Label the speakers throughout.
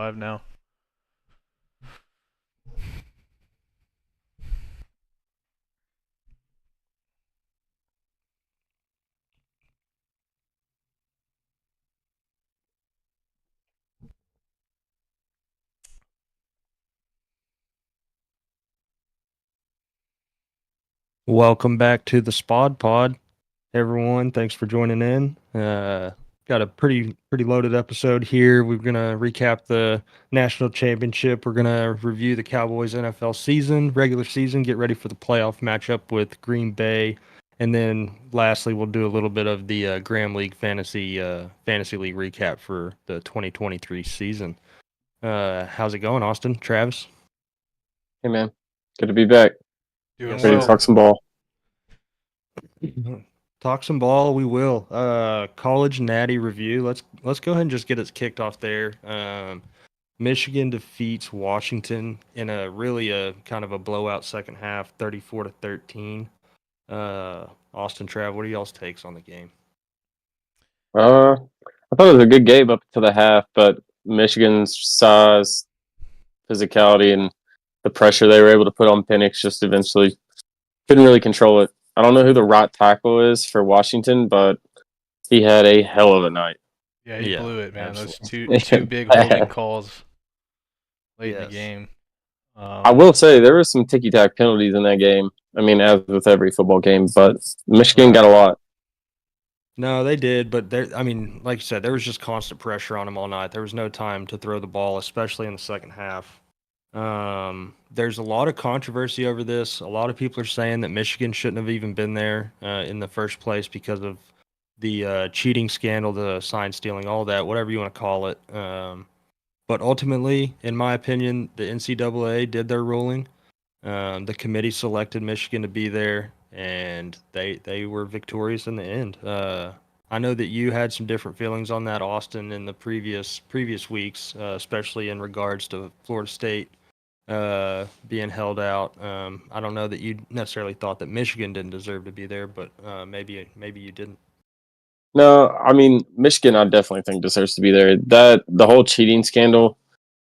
Speaker 1: 5 now.
Speaker 2: Welcome back to the SPOD pod, everyone. Thanks for joining in. Got a pretty loaded episode here. We're gonna recap the national championship. We're gonna review the Cowboys NFL season, regular season, get ready for the playoff matchup with Green Bay, and then lastly, we'll do a little bit of the Graham League fantasy league recap for the 2023 season. How's it going, Austin? Travis?
Speaker 3: Hey man, good to be back.
Speaker 1: Doing
Speaker 2: Yes,
Speaker 3: Ready
Speaker 1: well.
Speaker 3: to
Speaker 2: sir.
Speaker 3: talk some ball.
Speaker 2: Talk some ball, we will. College natty review. Let's go ahead and just get us kicked off there. Michigan defeats Washington in a kind of a blowout second half, 34-13. Austin, Trav, what are y'all's takes on the game?
Speaker 3: I thought it was a good game up to the half, but Michigan's size, physicality, and the pressure they were able to put on Penix just eventually couldn't really control it. I don't know who the right tackle is for Washington, but he had a hell of a night.
Speaker 1: Yeah, he
Speaker 2: Yeah,
Speaker 1: blew it, man. Those
Speaker 2: absolutely.
Speaker 1: two big holding calls late in the
Speaker 2: Yes.
Speaker 1: game.
Speaker 3: I will say there were some ticky tack penalties in that game. I mean, as with every football game, but Michigan got a lot.
Speaker 2: No, they did, but I mean, like you said, there was just constant pressure on them all night. There was no time to throw the ball, especially in the second half. There's a lot of controversy over this. A lot of people are saying that Michigan shouldn't have even been there in the first place because of the cheating scandal, the sign stealing, all that, whatever you want to call it. But ultimately, in my opinion, the NCAA did their ruling. The committee selected Michigan to be there, and they were victorious in the end. I know that you had some different feelings on that, Austin, in the previous weeks, especially in regards to Florida State being held out. I don't know that you necessarily thought that Michigan didn't deserve to be there, but maybe you didn't.
Speaker 3: No, I mean Michigan. I definitely think deserves to be there. The whole cheating scandal,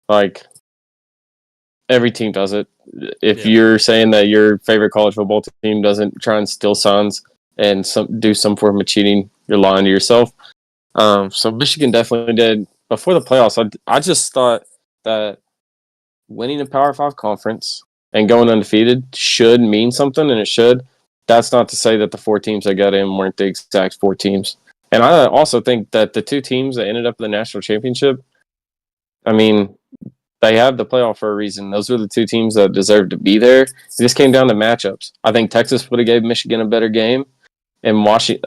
Speaker 3: like every team does it. If
Speaker 2: Yeah,
Speaker 3: you're saying that your favorite college football team doesn't try and steal signs and do some form of cheating, you're lying to yourself. So Michigan definitely did. Before the playoffs, I just thought that winning a Power Five conference and going undefeated should mean something, and it should. That's not to say that the four teams that got in weren't the exact four teams. And I also think that the two teams that ended up in the national championship, I mean, they have the playoff for a reason. Those were the two teams that deserved to be there. It just came down to matchups. I think Texas would have gave Michigan a better game, and Washington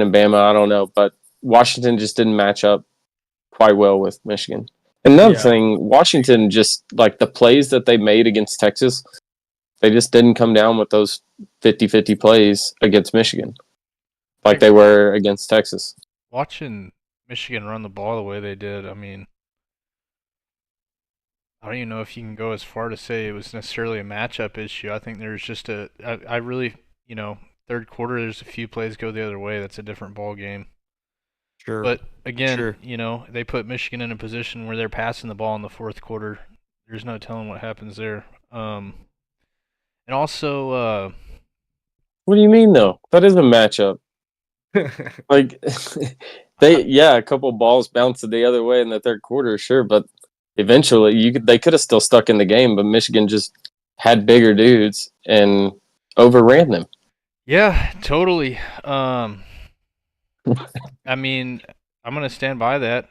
Speaker 3: and Bama. I don't know, but Washington just didn't match up quite well with Michigan. Another
Speaker 2: yeah,
Speaker 3: thing, Washington just like the plays that they made against Texas, they just didn't come down with those 50-50 plays against Michigan like
Speaker 1: Like
Speaker 3: they were against Texas.
Speaker 1: watching Michigan run the ball the way they did, I mean, I don't even know if you can go as far to say it was necessarily a matchup issue. I think there's just I really, third quarter, there's a few plays go the other way. That's a different ball game.
Speaker 2: sure,
Speaker 1: But again,
Speaker 2: sure.
Speaker 1: they put Michigan in a position where they're passing the ball in the fourth quarter. There's no telling what happens there. And also,
Speaker 3: What do you mean though? That is a matchup. Like a couple balls bounced the other way in the third quarter, sure, but eventually they could have still stuck in the game, but Michigan just had bigger dudes and overran them.
Speaker 1: yeah, totally. I mean, I'm gonna stand by that.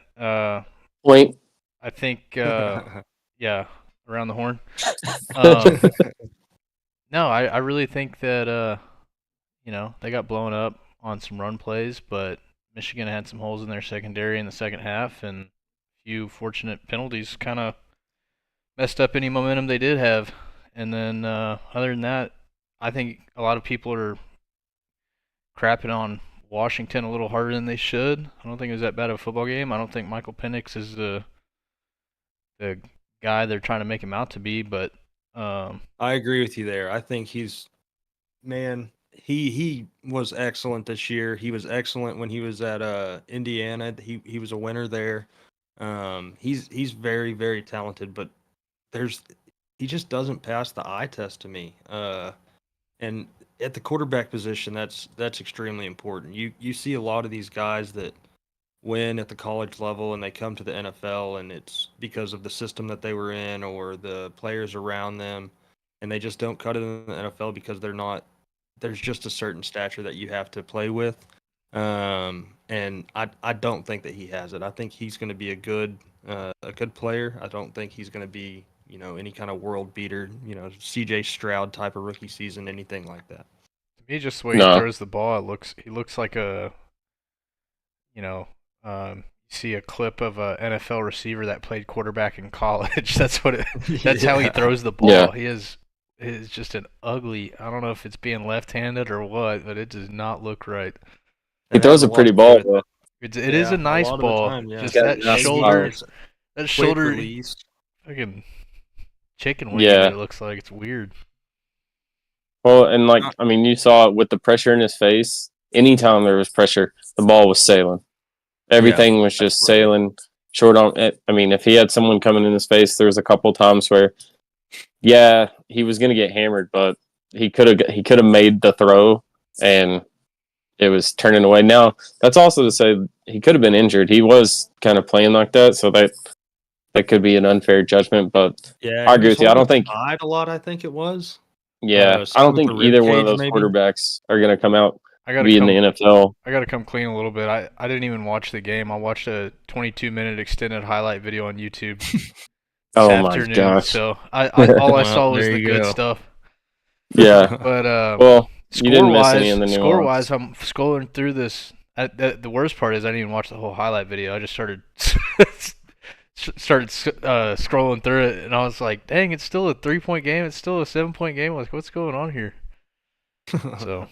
Speaker 3: Point.
Speaker 1: I think, yeah, around the horn. Um, no, I really think that they got blown up on some run plays, but Michigan had some holes in their secondary in the second half, and a few fortunate penalties kind of messed up any momentum they did have. And then other than that, I think a lot of people are crapping on Washington a little harder than they should. I don't think it was that bad of a football game. I don't think Michael Penix is the guy they're trying to make him out to be, but
Speaker 2: I agree with you there. I think man, he was excellent this year. He was excellent when he was at Indiana. He was a winner there. He's very, very talented, but he just doesn't pass the eye test to me. And at the quarterback position, that's extremely important. You see a lot of these guys that win at the college level and they come to the NFL, and it's because of the system that they were in or the players around them, and they just don't cut it in the NFL because they're not. There's just a certain stature that you have to play with, and I don't think that he has it. I think he's going to be a good player. I don't think he's going to be any kind of world beater, C.J. Stroud type of rookie season, anything like that.
Speaker 1: To me, just the way he
Speaker 3: No.
Speaker 1: throws the ball, he looks like a, you know, you see a clip of a NFL receiver that played quarterback in college. That's that's how he throws the ball.
Speaker 3: Yeah.
Speaker 1: He is just an ugly. I don't know if it's being left-handed or what, but it does not look right.
Speaker 3: He
Speaker 2: That
Speaker 3: throws
Speaker 2: has
Speaker 3: a
Speaker 2: lot
Speaker 3: pretty
Speaker 2: to do
Speaker 3: ball,
Speaker 2: with-
Speaker 3: though.
Speaker 1: It is
Speaker 2: Yeah,
Speaker 1: a nice
Speaker 2: lot of the
Speaker 1: ball.
Speaker 2: time, yeah.
Speaker 1: Just
Speaker 3: Got
Speaker 1: that
Speaker 3: nice
Speaker 1: shoulder,
Speaker 2: Quick
Speaker 1: that shoulder,
Speaker 2: release.
Speaker 1: fucking chicken wing.
Speaker 3: Yeah.
Speaker 1: It looks like it's weird.
Speaker 3: Well, and I mean, you saw it with the pressure in his face. Anytime there was pressure, the ball was sailing. Everything was just sailing short on it. I mean, if he had someone coming in his face, there was a couple times where, yeah, he was going to get hammered, but he could have made the throw, and it was turning away. Now, that's also to say he could have been injured. He was kind of playing like that, so that could be an unfair judgment. But
Speaker 2: Yeah,
Speaker 3: I agree with you. I don't think.
Speaker 2: side a lot. I think it was.
Speaker 3: Yeah, I
Speaker 2: something
Speaker 3: don't
Speaker 2: with
Speaker 3: think
Speaker 2: the rib
Speaker 3: either one of
Speaker 2: cage,
Speaker 3: those
Speaker 2: maybe?
Speaker 3: quarterbacks are going to come out
Speaker 1: I
Speaker 3: to
Speaker 1: gotta
Speaker 3: be in
Speaker 1: come.
Speaker 3: the NFL.
Speaker 1: I gotta come clean a little bit. I didn't even watch the game. I watched a 22-minute extended highlight video on YouTube this
Speaker 3: Oh my
Speaker 1: afternoon.
Speaker 3: gosh.
Speaker 1: So all I
Speaker 2: Well,
Speaker 1: saw was
Speaker 2: there
Speaker 1: the
Speaker 2: you
Speaker 1: good
Speaker 2: go.
Speaker 1: stuff.
Speaker 3: Yeah.
Speaker 1: But
Speaker 3: Well, you didn't miss any in the
Speaker 1: score-wise,
Speaker 3: nuance.
Speaker 1: I'm scrolling through this. The worst part is I didn't even watch the whole highlight video. I just started scrolling through it, and I was like, "Dang, it's still a 3-point game. It's still a 7-point game. Like, what's going on here?" So,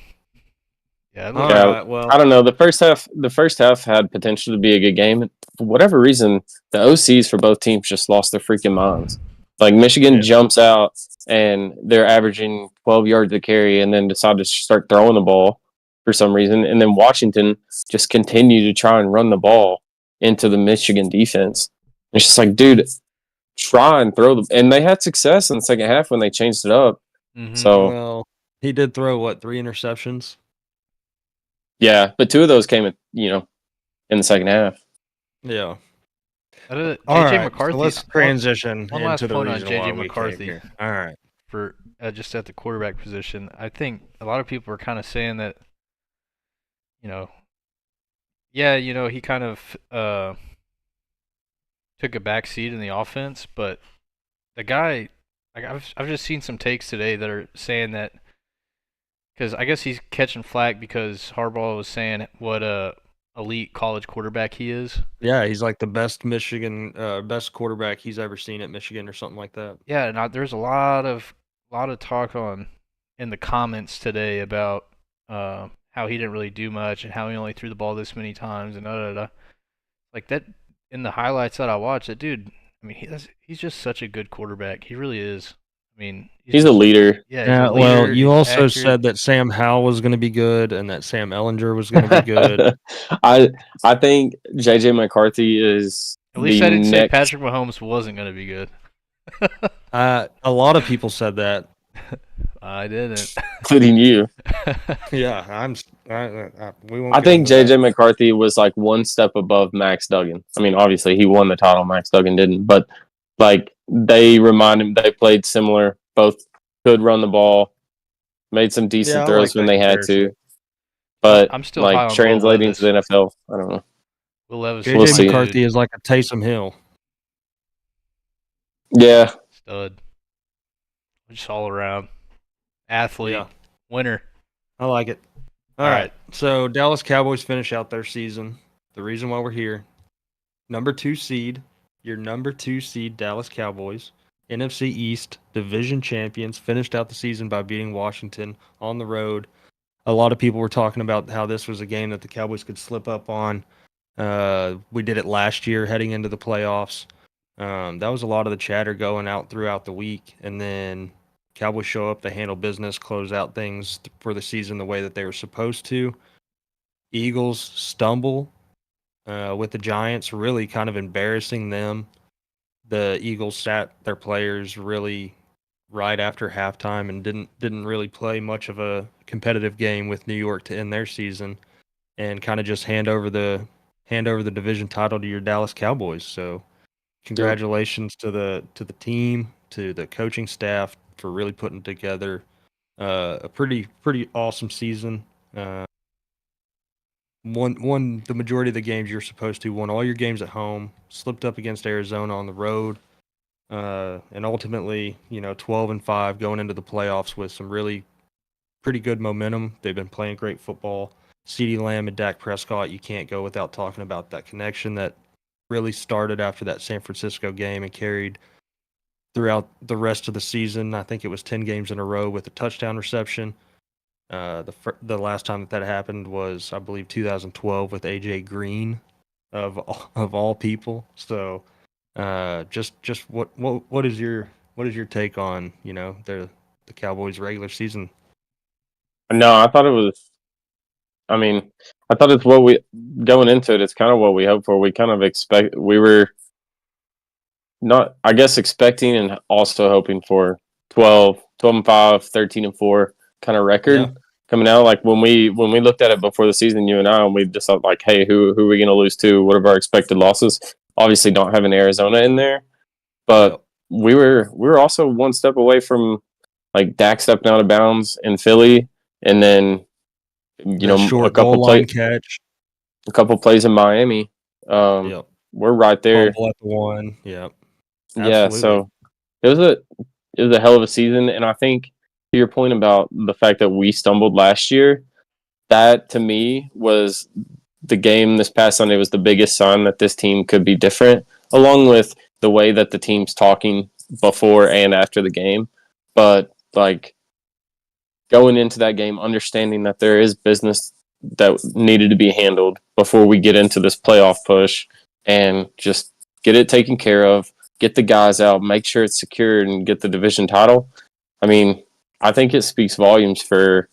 Speaker 1: yeah, it looked-
Speaker 3: Yeah,
Speaker 2: Alright, well,
Speaker 3: I don't know. The first half had potential to be a good game. For whatever reason, the OCs for both teams just lost their freaking minds. Like Michigan
Speaker 2: Yeah.
Speaker 3: jumps out and they're averaging 12 yards a carry, and then decide to start throwing the ball for some reason, and then Washington just continued to try and run the ball into the Michigan defense. It's just like, dude, try and throw the. And they had success in the second half when they changed it up.
Speaker 1: Mhm.
Speaker 3: So
Speaker 2: well, he did throw 3 interceptions?
Speaker 3: yeah, but 2 of those came in the second half.
Speaker 2: Yeah.
Speaker 1: JJ
Speaker 2: Alright,
Speaker 1: McCarthy.
Speaker 2: so let's transition
Speaker 1: one last
Speaker 2: into the
Speaker 1: point on
Speaker 2: reason
Speaker 1: JJ
Speaker 2: why we
Speaker 1: McCarthy.
Speaker 2: came here. Alright.
Speaker 1: For just at the quarterback position, I think a lot of people are kind of saying that, he kind of took a back seat in the offense, but the guy, like I've just seen some takes today that are saying that, because I guess he's catching flack because Harbaugh was saying what a elite college quarterback he is.
Speaker 2: Yeah, he's like the best best quarterback he's ever seen at Michigan or something like that.
Speaker 1: Yeah, and there's a lot of talk in the comments today about how he didn't really do much and how he only threw the ball this many times and like that in the highlights that I watched. That dude, I mean, he's just such a good quarterback. He really is. I mean,
Speaker 3: He's a leader.
Speaker 1: Yeah,
Speaker 2: Yeah,
Speaker 1: he's a
Speaker 2: well,
Speaker 1: leader,
Speaker 2: you
Speaker 1: he's
Speaker 2: also
Speaker 1: accurate.
Speaker 2: said that Sam Howell was going to be good and that Sam Ellinger was going to be good.
Speaker 3: I think JJ McCarthy is
Speaker 1: At least
Speaker 3: the
Speaker 1: I didn't say
Speaker 3: next.
Speaker 1: Patrick Mahomes wasn't going to be good.
Speaker 2: A lot of people said that.
Speaker 1: I didn't.
Speaker 3: Including you.
Speaker 2: Yeah, we won't.
Speaker 3: I
Speaker 2: get
Speaker 3: think
Speaker 2: into that.
Speaker 3: JJ McCarthy was like one step above Max Duggan. I mean, obviously he won the title, Max Duggan didn't, but like they played similar. Both could run the ball, made some decent
Speaker 2: Yeah, I
Speaker 3: throws
Speaker 2: like
Speaker 3: when
Speaker 2: that
Speaker 3: they had
Speaker 2: comparison.
Speaker 3: to. But
Speaker 1: I'm still high
Speaker 3: like
Speaker 1: on Will
Speaker 3: translating to the
Speaker 1: Levis.
Speaker 3: NFL, I don't know.
Speaker 1: Will Levis,
Speaker 2: JJ
Speaker 3: We'll see.
Speaker 2: McCarthy is like a Taysom Hill.
Speaker 3: Yeah,
Speaker 1: stud, just all around athlete,
Speaker 2: Yeah.
Speaker 1: winner.
Speaker 2: I like it. All
Speaker 1: All
Speaker 2: right. So Dallas Cowboys finish out their season. The reason why we're here, number 2 seed, your number 2 seed Dallas Cowboys, NFC East division champions, finished out the season by beating Washington on the road. A lot of people were talking about how this was a game that the Cowboys could slip up on. We did it last year heading into the playoffs. That was a lot of the chatter going out throughout the week. And then Cowboys show up, they handle business, close out things for the season the way that they were supposed to. Eagles stumble. with the Giants, really kind of embarrassing them. The Eagles sat their players really right after halftime and didn't really play much of a competitive game with New York to end their season, and kind of just hand over the division title to your Dallas Cowboys. So
Speaker 3: Yep.
Speaker 2: congratulations to the team, to the coaching staff for really putting together a pretty awesome season. Won the majority of the games you're supposed to. Won all your games at home. Slipped up against Arizona on the road. And ultimately, 12-5 going into the playoffs with some really pretty good momentum. They've been playing great football. CeeDee Lamb and Dak Prescott, you can't go without talking about that connection that really started after that San Francisco game and carried throughout the rest of the season. I think it was 10 games in a row with a touchdown reception. The last time that happened was, I believe, 2012 with AJ Green, of all people. So, just what is your take on the Cowboys regular season?
Speaker 3: No, I thought it was. I mean, I thought it's what we going into it. It's kind of what we hoped for. We kind of expect. We were not, I guess, expecting and also hoping for 12-5, 13-4 kind of record coming out. Like when we looked at it before the season, you and I, and we just thought like, hey, who are we going to lose to? What are our expected losses? Obviously, don't having Arizona in there, but we were also one step away from like Dak stepping out of bounds in Philly, and then
Speaker 2: short goal line catch,
Speaker 3: a couple plays in Miami. We're right there.
Speaker 2: Fumble at the one. Yep.
Speaker 3: Yeah, so it was a hell of a season, and I think to your point about the fact that we stumbled last year, that to me was the game this past Sunday was the biggest sign that this team could be different, along with the way that the team's talking before and after the game. But like going into that game, understanding that there is business that needed to be handled before we get into this playoff push, and just get it taken care of. Get the guys out, make sure it's secured, and get the division title. I mean, I think it speaks volumes for,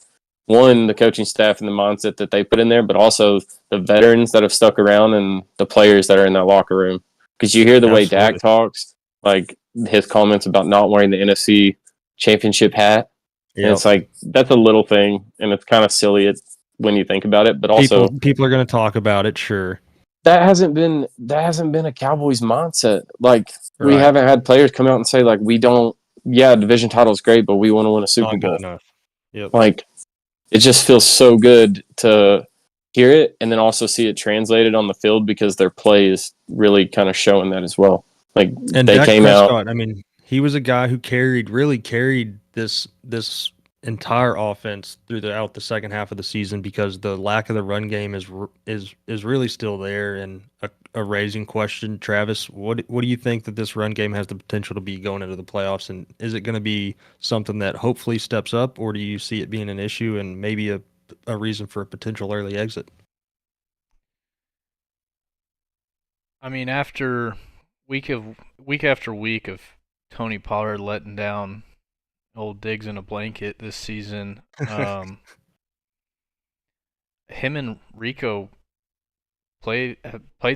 Speaker 3: one, the coaching staff and the mindset that they put in there, but also the veterans that have stuck around and the players that are in that locker room. Because you hear the way Dak talks, like his comments about not wearing the NFC championship hat. And it's like, that's a little thing, and it's kind of silly when you think about it. But also,
Speaker 2: people are going to talk about it, sure.
Speaker 3: That hasn't been a Cowboys mindset. Like we haven't had players come out and say like division title is great, but we want to win a Super Bowl.
Speaker 2: Good enough. Yep.
Speaker 3: Like it just feels so good to hear it and then also see it translated on the field because their play is really kind of showing that as well. Like
Speaker 2: and
Speaker 3: they
Speaker 2: Dak
Speaker 3: came
Speaker 2: Prescott,
Speaker 3: out.
Speaker 2: I mean, he was a guy who really carried this entire offense throughout the second half of the season because the lack of the run game is really still there and a raising question. Travis, what do you think that this run game has the potential to be going into the playoffs, and is it going to be something that hopefully steps up, or do you see it being an issue and maybe a reason for a potential early exit?
Speaker 1: I mean, after week after week of Tony Pollard letting down old Diggs in a blanket this season, him and Rico played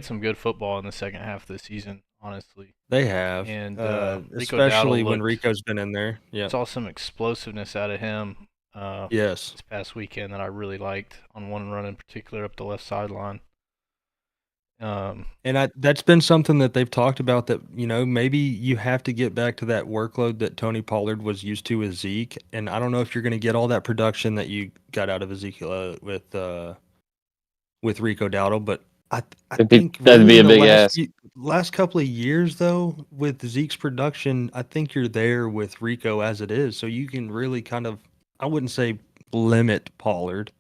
Speaker 1: some good football in the second half of the season. Honestly,
Speaker 2: they have,
Speaker 1: and
Speaker 2: especially when Rico's been in there. Yeah,
Speaker 1: saw some explosiveness out of him.
Speaker 2: Yes,
Speaker 1: this past weekend that I really liked on one run in particular up the left sideline.
Speaker 2: And that's been something that they've talked about, that maybe you have to get back to that workload that Tony Pollard was used to with Zeke, and I don't know if you're going to get all that production that you got out of Ezekiel with Rico Dowdle, but I think
Speaker 3: that'd be a big ask.
Speaker 2: Last couple of years though, with Zeke's production, I think you're there with Rico as it is, so you can really kind of, I wouldn't say limit Pollard,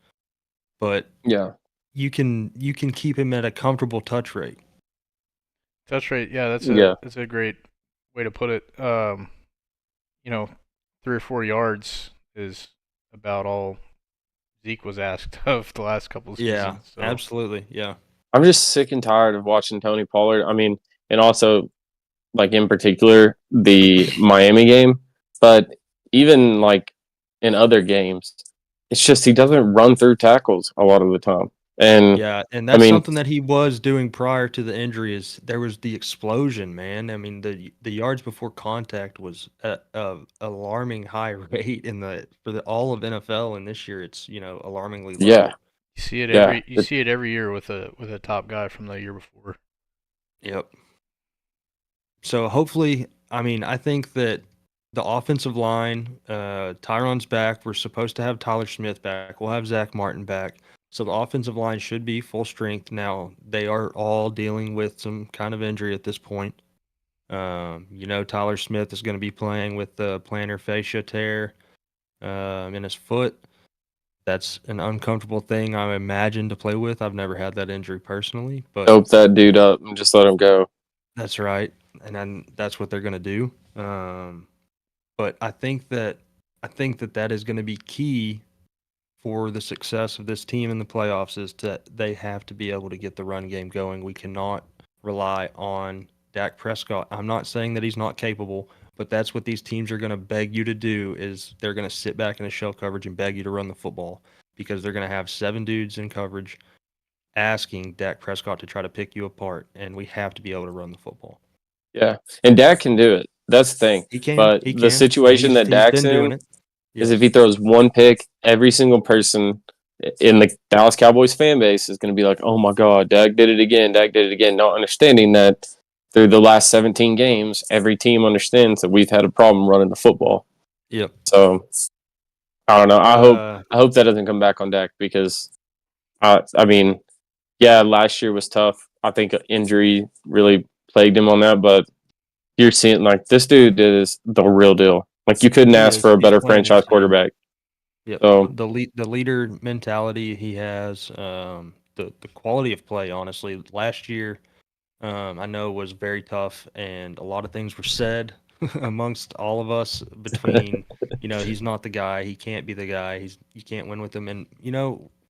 Speaker 2: but
Speaker 3: yeah.
Speaker 2: You can keep him at a comfortable touch rate.
Speaker 1: Touch rate, yeah, that's a great way to put it. 3 or 4 yards is about all Zeke was asked of the last couple of seasons.
Speaker 2: Yeah, so. Absolutely, yeah.
Speaker 3: I'm just sick and tired of watching Tony Pollard. I mean, and also, like in particular, the Miami game, but even like in other games, it's just he doesn't run through tackles a lot of the time. And
Speaker 2: Yeah, and
Speaker 3: I
Speaker 2: that's
Speaker 3: mean,
Speaker 2: something that he was doing prior to the injury. Is there was the explosion, man. I mean, the yards before contact was at a alarming high rate in the for the all of NFL, and this year it's alarmingly
Speaker 3: yeah,
Speaker 2: low.
Speaker 1: You see it
Speaker 3: yeah,
Speaker 1: every year with a top guy from the year before.
Speaker 2: Yep. So hopefully, I mean, I think that the offensive line, Tyron's back. We're supposed to have Tyler Smith back. We'll have Zach Martin back. So the offensive line should be full strength. Now they are all dealing with some kind of injury at this point. Tyler Smith is going to be playing with the plantar fascia tear in his foot. That's an uncomfortable thing, I imagine, to play with. I've never had that injury personally, but
Speaker 3: dope that dude up and just let him go.
Speaker 2: that's right, and then that's what they're going to do. But I think that that is going to be key for the success of this team in the playoffs is that they have to be able to get the run game going. We cannot rely on Dak Prescott. I'm not saying that he's not capable, but that's what these teams are going to beg you to do is they're going to sit back in a shell coverage and beg you to run the football because they're going to have 7 dudes in coverage asking Dak Prescott to try to pick you apart, and we have to be able to run the football.
Speaker 3: Yeah, and Dak can do it. That's the thing.
Speaker 2: He can,
Speaker 3: But
Speaker 2: he
Speaker 3: the
Speaker 2: can, and
Speaker 3: situation that
Speaker 2: he's
Speaker 3: Dak's
Speaker 2: been doing
Speaker 3: in
Speaker 2: it.
Speaker 3: is
Speaker 2: Yes.
Speaker 3: if he throws one pick, every single person in the Dallas Cowboys fan base is going to be like, "Oh my God, Dak did it again! Dak did it again!" Not understanding that through the last 17 games, every team understands that we've had a problem running the football.
Speaker 2: Yep.
Speaker 3: So I don't know.
Speaker 2: Uh,
Speaker 3: I hope that doesn't come back on Dak because I mean, yeah, last year was tough. I think injury really plagued him on that, but you're seeing like this dude is the real deal. Like you couldn't
Speaker 2: he
Speaker 3: ask for
Speaker 2: is.
Speaker 3: a
Speaker 2: He's
Speaker 3: better
Speaker 2: playing
Speaker 3: franchise
Speaker 2: insane.
Speaker 3: quarterback.
Speaker 2: Yep.
Speaker 3: So
Speaker 2: The leader mentality he has, the quality of play, honestly, last year, I know was very tough, and a lot of things were said amongst all of us between, he's not the guy, he can't be the guy, you can't win with him, and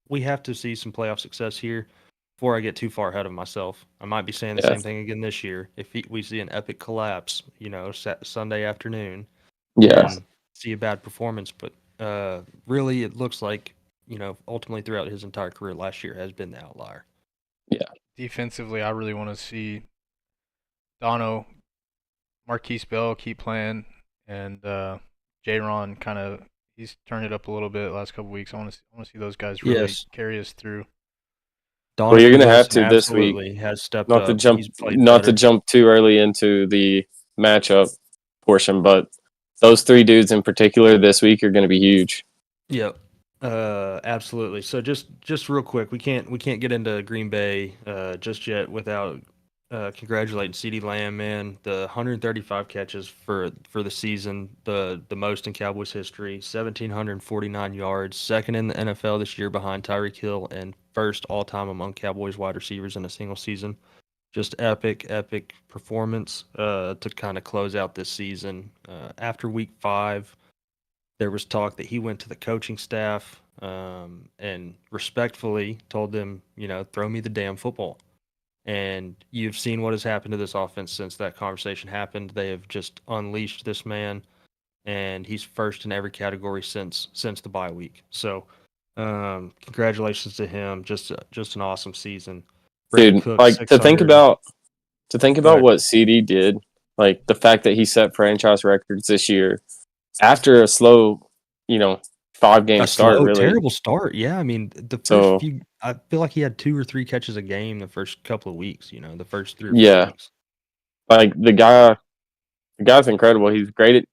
Speaker 2: we have to see some playoff success here. Before I get too far ahead of myself, I might be saying the
Speaker 3: yeah,
Speaker 2: same thing again this year. If we see an epic collapse, Sunday afternoon,
Speaker 3: yeah,
Speaker 2: and see a bad performance, but really it looks like, ultimately throughout his entire career last year has been the outlier.
Speaker 3: yeah.
Speaker 1: Defensively, I really want to see Dono, Marquise Bell keep playing, and J-Ron kind of he's turned it up a little bit last couple weeks. I want to see those guys really
Speaker 2: Yes,
Speaker 1: carry us through.
Speaker 3: Well, you're
Speaker 2: Donovan
Speaker 3: gonna have
Speaker 2: Wilson
Speaker 3: to this week.
Speaker 2: absolutely has stepped up. He's played
Speaker 3: Not to
Speaker 2: better.
Speaker 3: jump too early into the matchup portion, but those 3 dudes in particular this week are going to be huge.
Speaker 2: Yep. Absolutely. So just real quick, we can't get into Green Bay just yet without congratulating CeeDee Lamb, man. The 135 catches for the season, the most in Cowboys history, 1,749 yards, second in the NFL this year behind Tyreek Hill, and first all time among Cowboys wide receivers in a single season. Just epic performance to kind of close out this season. After week 5, there was talk that he went to the coaching staff and respectfully told them, throw me the damn football. And you've seen what has happened to this offense since that conversation happened. They have just unleashed this man, and he's first in every category since the bye week. So, congratulations to him. Just an awesome season. Brandon
Speaker 3: Dude,
Speaker 2: Cook,
Speaker 3: like
Speaker 2: 600.
Speaker 3: to think
Speaker 2: Go
Speaker 3: about
Speaker 2: ahead.
Speaker 3: what CD did, like the fact that he set franchise records this year after a slow, you know, 5 game
Speaker 2: A
Speaker 3: start,
Speaker 2: slow,
Speaker 3: really.
Speaker 2: terrible start. Yeah, I mean, the first
Speaker 3: So
Speaker 2: few, I feel like he had 2 or 3 catches a game the first couple of weeks. The first 3 or 4
Speaker 3: yeah,
Speaker 2: weeks.
Speaker 3: like the guy's incredible. He's great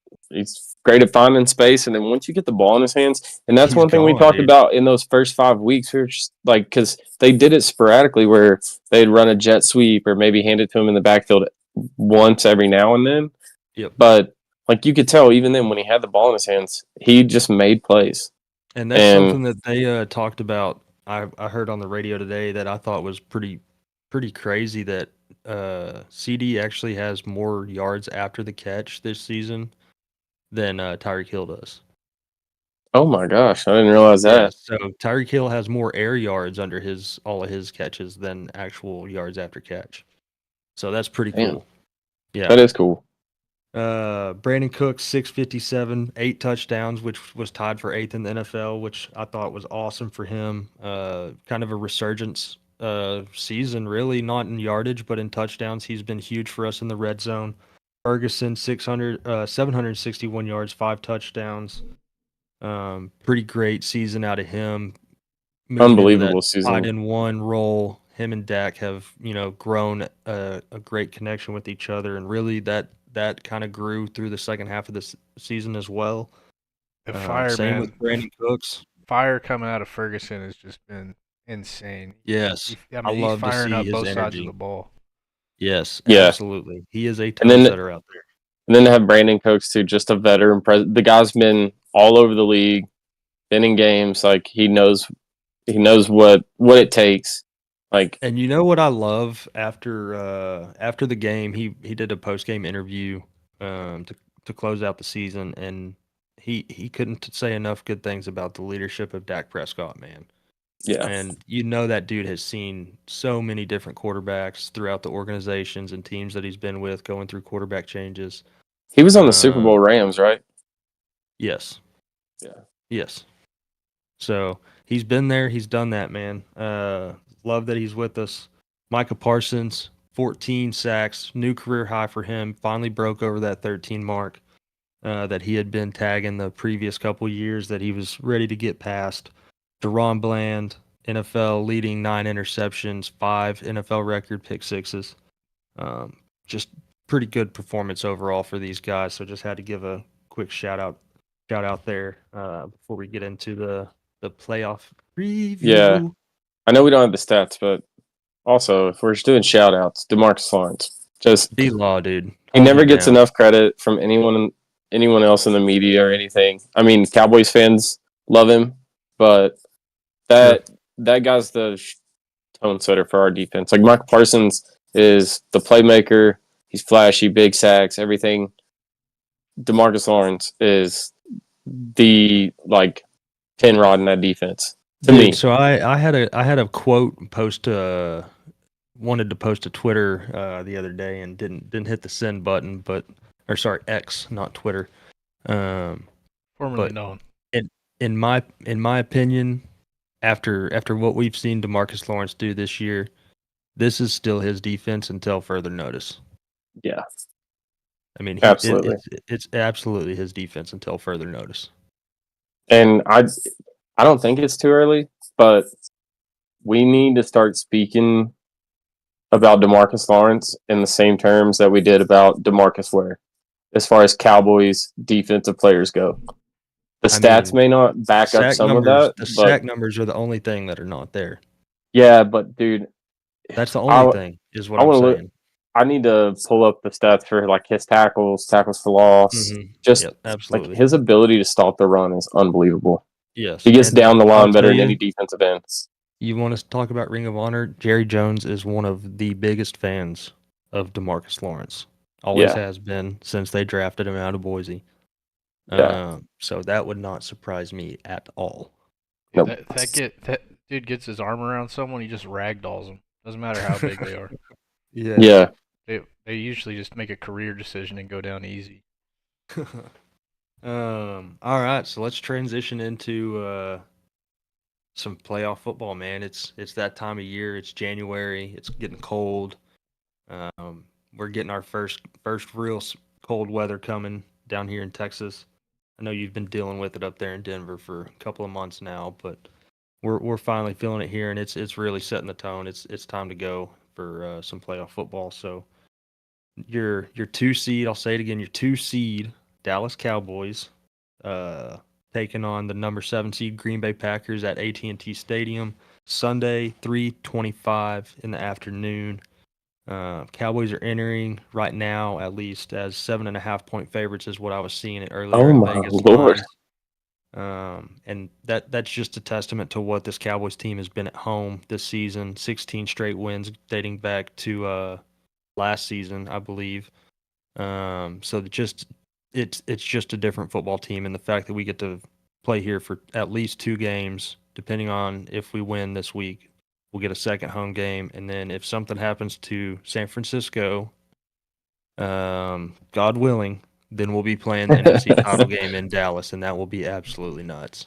Speaker 3: at finding space, and then once you get the ball in his hands, and that's
Speaker 2: He's
Speaker 3: one thing we
Speaker 2: gone,
Speaker 3: talked
Speaker 2: dude.
Speaker 3: about in those first 5 weeks. We were just like, because they did it sporadically, where they'd run a jet sweep or maybe hand it to him in the backfield once every now and then.
Speaker 2: Yep.
Speaker 3: But like you could tell, even then when he had the ball in his hands, he just made plays.
Speaker 2: And that's
Speaker 3: And
Speaker 2: something that they talked about. I heard on the radio today that I thought was pretty crazy that CD actually has more yards after the catch this season than Tyreek Hill does.
Speaker 3: oh my gosh, I didn't realize
Speaker 2: Yeah,
Speaker 3: that.
Speaker 2: so Tyreek Hill has more air yards under all of his catches than actual yards after catch. So that's pretty
Speaker 3: Damn,
Speaker 2: cool. Yeah.
Speaker 3: that is cool.
Speaker 2: Brandon Cooks 657, 8 touchdowns, which was tied for 8th in the NFL, which I thought was awesome for him. Kind of a resurgence season, really, not in yardage, but in touchdowns. He's been huge for us in the red zone. Ferguson 761 yards, 5 touchdowns. Pretty great season out of him. Moving into that
Speaker 3: Unbelievable
Speaker 2: tight
Speaker 3: season.
Speaker 2: end one role, him and Dak have grown a great connection with each other, and really that kind of grew through the second half of this season as well.
Speaker 1: The fire,
Speaker 2: Same with
Speaker 1: man.
Speaker 2: Brandon Cooks.
Speaker 1: Fire coming out of Ferguson has just been insane.
Speaker 2: Yes,
Speaker 1: I
Speaker 2: I
Speaker 1: mean, he's
Speaker 2: love to
Speaker 1: firing
Speaker 2: see
Speaker 1: up
Speaker 2: his
Speaker 1: both sides of
Speaker 2: energy.
Speaker 1: the ball.
Speaker 2: Yes,
Speaker 3: Yeah.
Speaker 2: absolutely. He is a
Speaker 3: And then
Speaker 2: setter out there.
Speaker 3: And then to have Brandon Cooks too, just a veteran. The guy's been all over the league, been in games. Like he knows what it takes. Like,
Speaker 2: And you know what I love after the game, he did a post game interview to close out the season, and he couldn't say enough good things about the leadership of Dak Prescott, man.
Speaker 3: yeah,
Speaker 2: And that dude has seen so many different quarterbacks throughout the organizations and teams that he's been with, going through quarterback changes.
Speaker 3: he was on the Super Bowl Rams, right?
Speaker 2: Yes.
Speaker 3: Yeah.
Speaker 2: Yes. So he's been there. He's done that, man. Love that he's with us. Micah Parsons, 14 sacks, new career high for him. Finally broke over that 13 mark that he had been tagging the previous couple years that he was ready to get past. Deron Bland, NFL leading 9 interceptions, 5 NFL record pick sixes. Just pretty good performance overall for these guys. So just had to give a quick shout out there before we get into the playoff preview.
Speaker 3: Yeah. I know we don't have the stats, but also if we're just doing shout outs, DeMarcus Lawrence. Just
Speaker 2: D-Law, dude.
Speaker 3: he never gets enough credit from anyone else in the media or anything. I mean, Cowboys fans love him, but that guy's the tone setter for our defense. Like Mike Parsons is the playmaker. He's flashy, big sacks, everything. DeMarcus Lawrence is the pin rod in that defense to me.
Speaker 2: So I had a quote wanted to post to Twitter the other day and didn't hit the send button, X, not Twitter.
Speaker 1: Formerly known.
Speaker 2: In my opinion, after what we've seen DeMarcus Lawrence do this year, this is still his defense until further notice.
Speaker 3: Yeah.
Speaker 2: I mean,
Speaker 3: absolutely.
Speaker 2: It's absolutely his defense until further notice.
Speaker 3: And I don't think it's too early, but we need to start speaking about DeMarcus Lawrence in the same terms that we did about DeMarcus Ware, as far as Cowboys defensive players go. The stats may not back up some of that.
Speaker 2: The sack numbers are the only thing that are not there.
Speaker 3: Yeah, but dude,
Speaker 2: that's the only thing is what I'm saying.
Speaker 3: I need to pull up the stats for his tackles for loss. Just
Speaker 2: absolutely.
Speaker 3: His ability to stop the run is unbelievable.
Speaker 2: Yes,
Speaker 3: he gets down the line better than any defensive end.
Speaker 2: You want us to talk about Ring of Honor? Jerry Jones is one of the biggest fans of DeMarcus Lawrence. Always has been since they drafted him out of Boise. So that would not surprise me at all.
Speaker 1: Nope. That dude gets his arm around someone, he just ragdolls them. Doesn't matter how big they are.
Speaker 3: Yeah.
Speaker 1: They usually just make a career decision and go down easy.
Speaker 2: All right, so let's transition into some playoff football, man. It's that time of year. It's January. It's getting cold. We're getting our first real cold weather coming down here in Texas. I know you've been dealing with it up there in Denver for a couple of months now, but we're finally feeling it here, and it's really setting the tone. It's time to go for some playoff football. So your 2 seed, I'll say it again, your 2 seed Dallas Cowboys taking on the number 7 seed Green Bay Packers at AT&T Stadium Sunday, 3:25 in the afternoon. Cowboys are entering right now, at least, as 7.5-point favorites is what I was seeing it earlier at Vegas
Speaker 3: Lord.
Speaker 2: lines. And that's just a testament to what this Cowboys team has been at home this season. 16 straight wins dating back to last season, I believe. So it's just a different football team, and the fact that we get to play here for at least 2 games, depending on if we win this week, we'll get a second home game, and then if something happens to San Francisco, God willing, then we'll be playing the NFC title game in Dallas, and that will be absolutely nuts.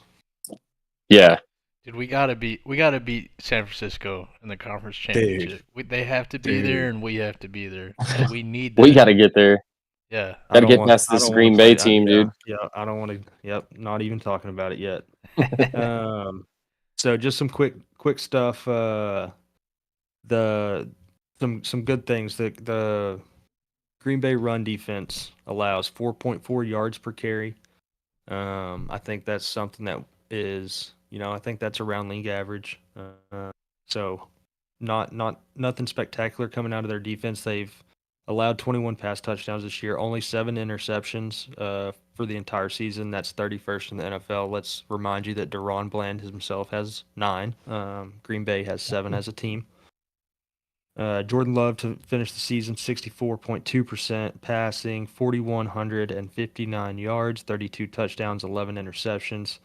Speaker 3: Yeah.
Speaker 1: Dude, we gotta beat San Francisco in the conference championship. They have to be there, and we have to be there, and we need that.
Speaker 3: We got to get there.
Speaker 1: Yeah.
Speaker 3: Got to get past this Green Bay team, dude.
Speaker 2: Yeah, I don't want to. Yep, not even talking about it yet. So just some quick stuff. Some good things. The Green Bay run defense allows 4.4 yards per carry. I think that's something that is, I think that's around league average. So nothing spectacular coming out of their defense. They've allowed 21 pass touchdowns this year, only 7 interceptions for the entire season. That's 31st in the NFL. Let's remind you that Deron Bland himself has 9. Green Bay has 7 as a team. Jordan Love to finish the season 64.2% passing, 4,159 yards, 32 touchdowns, 11 interceptions.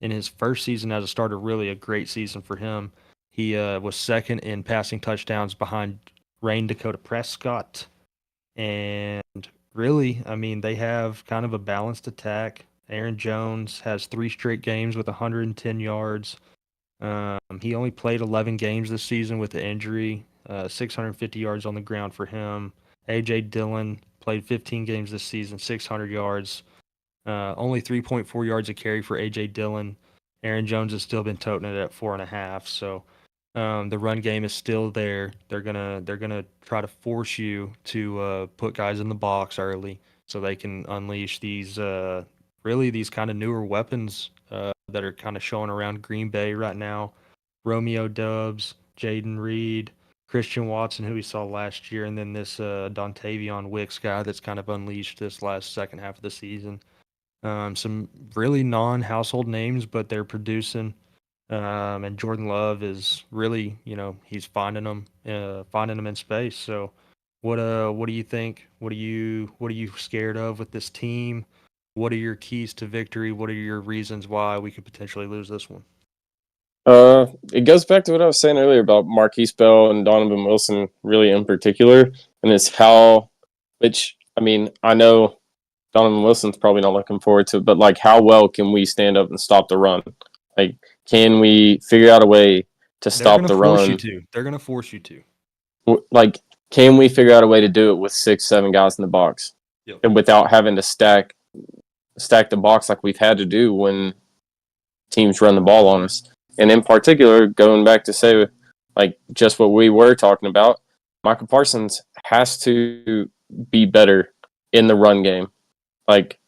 Speaker 2: In his first season as a starter, really a great season for him. He was second in passing touchdowns behind Rayne Dakota Prescott. And really, I mean, they have kind of a balanced attack. Aaron Jones has 3 straight games with 110 yards. He only played 11 games this season with the injury. 650 yards on the ground for him. A.J. Dillon played 15 games this season, 600 yards. Only 3.4 yards a carry for A.J. Dillon. Aaron Jones has still been toting it at 4.5. So the run game is still there. They're gonna try to force you to put guys in the box early so they can unleash these these kind of newer weapons that are kind of showing around Green Bay right now. Romeo Doubs, Jaden Reed, Christian Watson, who we saw last year, and then this Dontavion Wicks guy that's kind of unleashed this last second half of the season. Some really non-household names, but they're producing. And Jordan Love is really, he's finding them in space. So, what do you think? What are you scared of with this team? What are your keys to victory? What are your reasons why we could potentially lose this one?
Speaker 3: It goes back to what I was saying earlier about Marquise Bell and Donovan Wilson, really in particular, and it's which I mean, I know Donovan Wilson's probably not looking forward to it, but like, how well can we stand up and stop the run? Like, can we figure out a way to stop the run?
Speaker 2: They're going to force you to.
Speaker 3: Like, can we figure out a way to do it with 6-7 guys in the box, and without having to stack the box like we've had to do when teams run the ball on us? And in particular, going back to say, like, just what we were talking about, Michael Parsons has to be better in the run game. Like,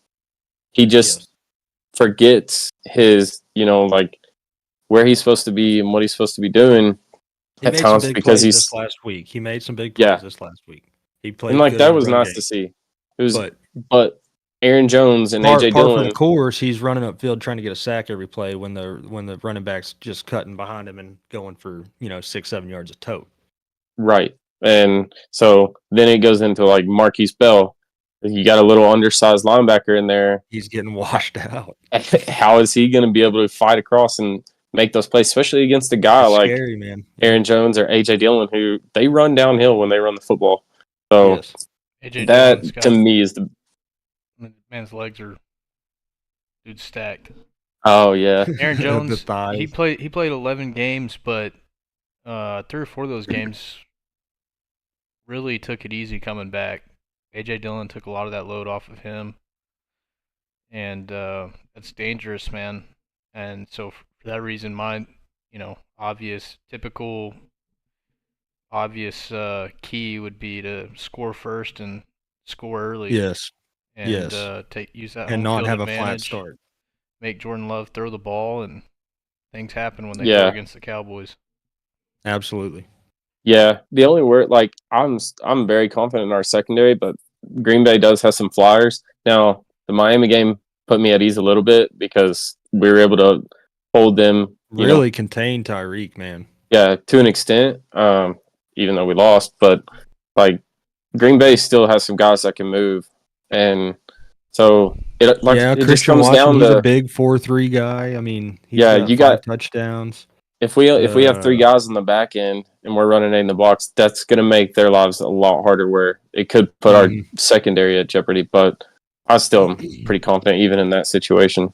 Speaker 3: he just forgets his, like, where he's supposed to be and what he's supposed to be doing at times because he's
Speaker 2: this last week. He made some big plays this last week. He played,
Speaker 3: and like that was nice to see. It was, but Aaron Jones and AJ Dillon.
Speaker 2: For the course, he's running upfield trying to get a sack every play when the running back's just cutting behind him and going for 6-7 yards a tote.
Speaker 3: Right, and so then it goes into like Marquise Bell. You got a little undersized linebacker in there.
Speaker 2: He's getting washed out.
Speaker 3: How is he going to be able to fight across and make those plays, especially against a guy like Aaron Jones or AJ Dillon, who they run downhill when they run the football? So that to me is the
Speaker 1: man's legs are stacked.
Speaker 3: Oh yeah,
Speaker 1: Aaron Jones. he played 11 games, but 3 or 4 of those games really took it easy coming back. AJ Dillon took a lot of that load off of him, and it's dangerous, man. And so for that reason, my obvious key would be to score first and score early.
Speaker 2: Yes.
Speaker 1: And use that
Speaker 2: and not have
Speaker 1: advantage,
Speaker 2: a flat start.
Speaker 1: Make Jordan Love throw the ball, and things happen when they go against the Cowboys.
Speaker 2: Absolutely.
Speaker 3: Yeah, the only word, like, I'm very confident in our secondary, but Green Bay does have some flyers. Now, the Miami game put me at ease a little bit because we were able to hold them.
Speaker 2: Really contain Tyreek, man.
Speaker 3: Yeah, to an extent, even though we lost. But, like, Green Bay still has some guys that can move. And so it
Speaker 2: Christian
Speaker 3: just comes
Speaker 2: Watson,
Speaker 3: down
Speaker 2: he's
Speaker 3: to
Speaker 2: a big 4-3 guy. I mean, he's
Speaker 3: you got
Speaker 2: 5 touchdowns.
Speaker 3: if we have three guys on the back end and we're running in the box, that's going to make their lives a lot harder. Where it could put our secondary at jeopardy. But I still am pretty confident even in that situation.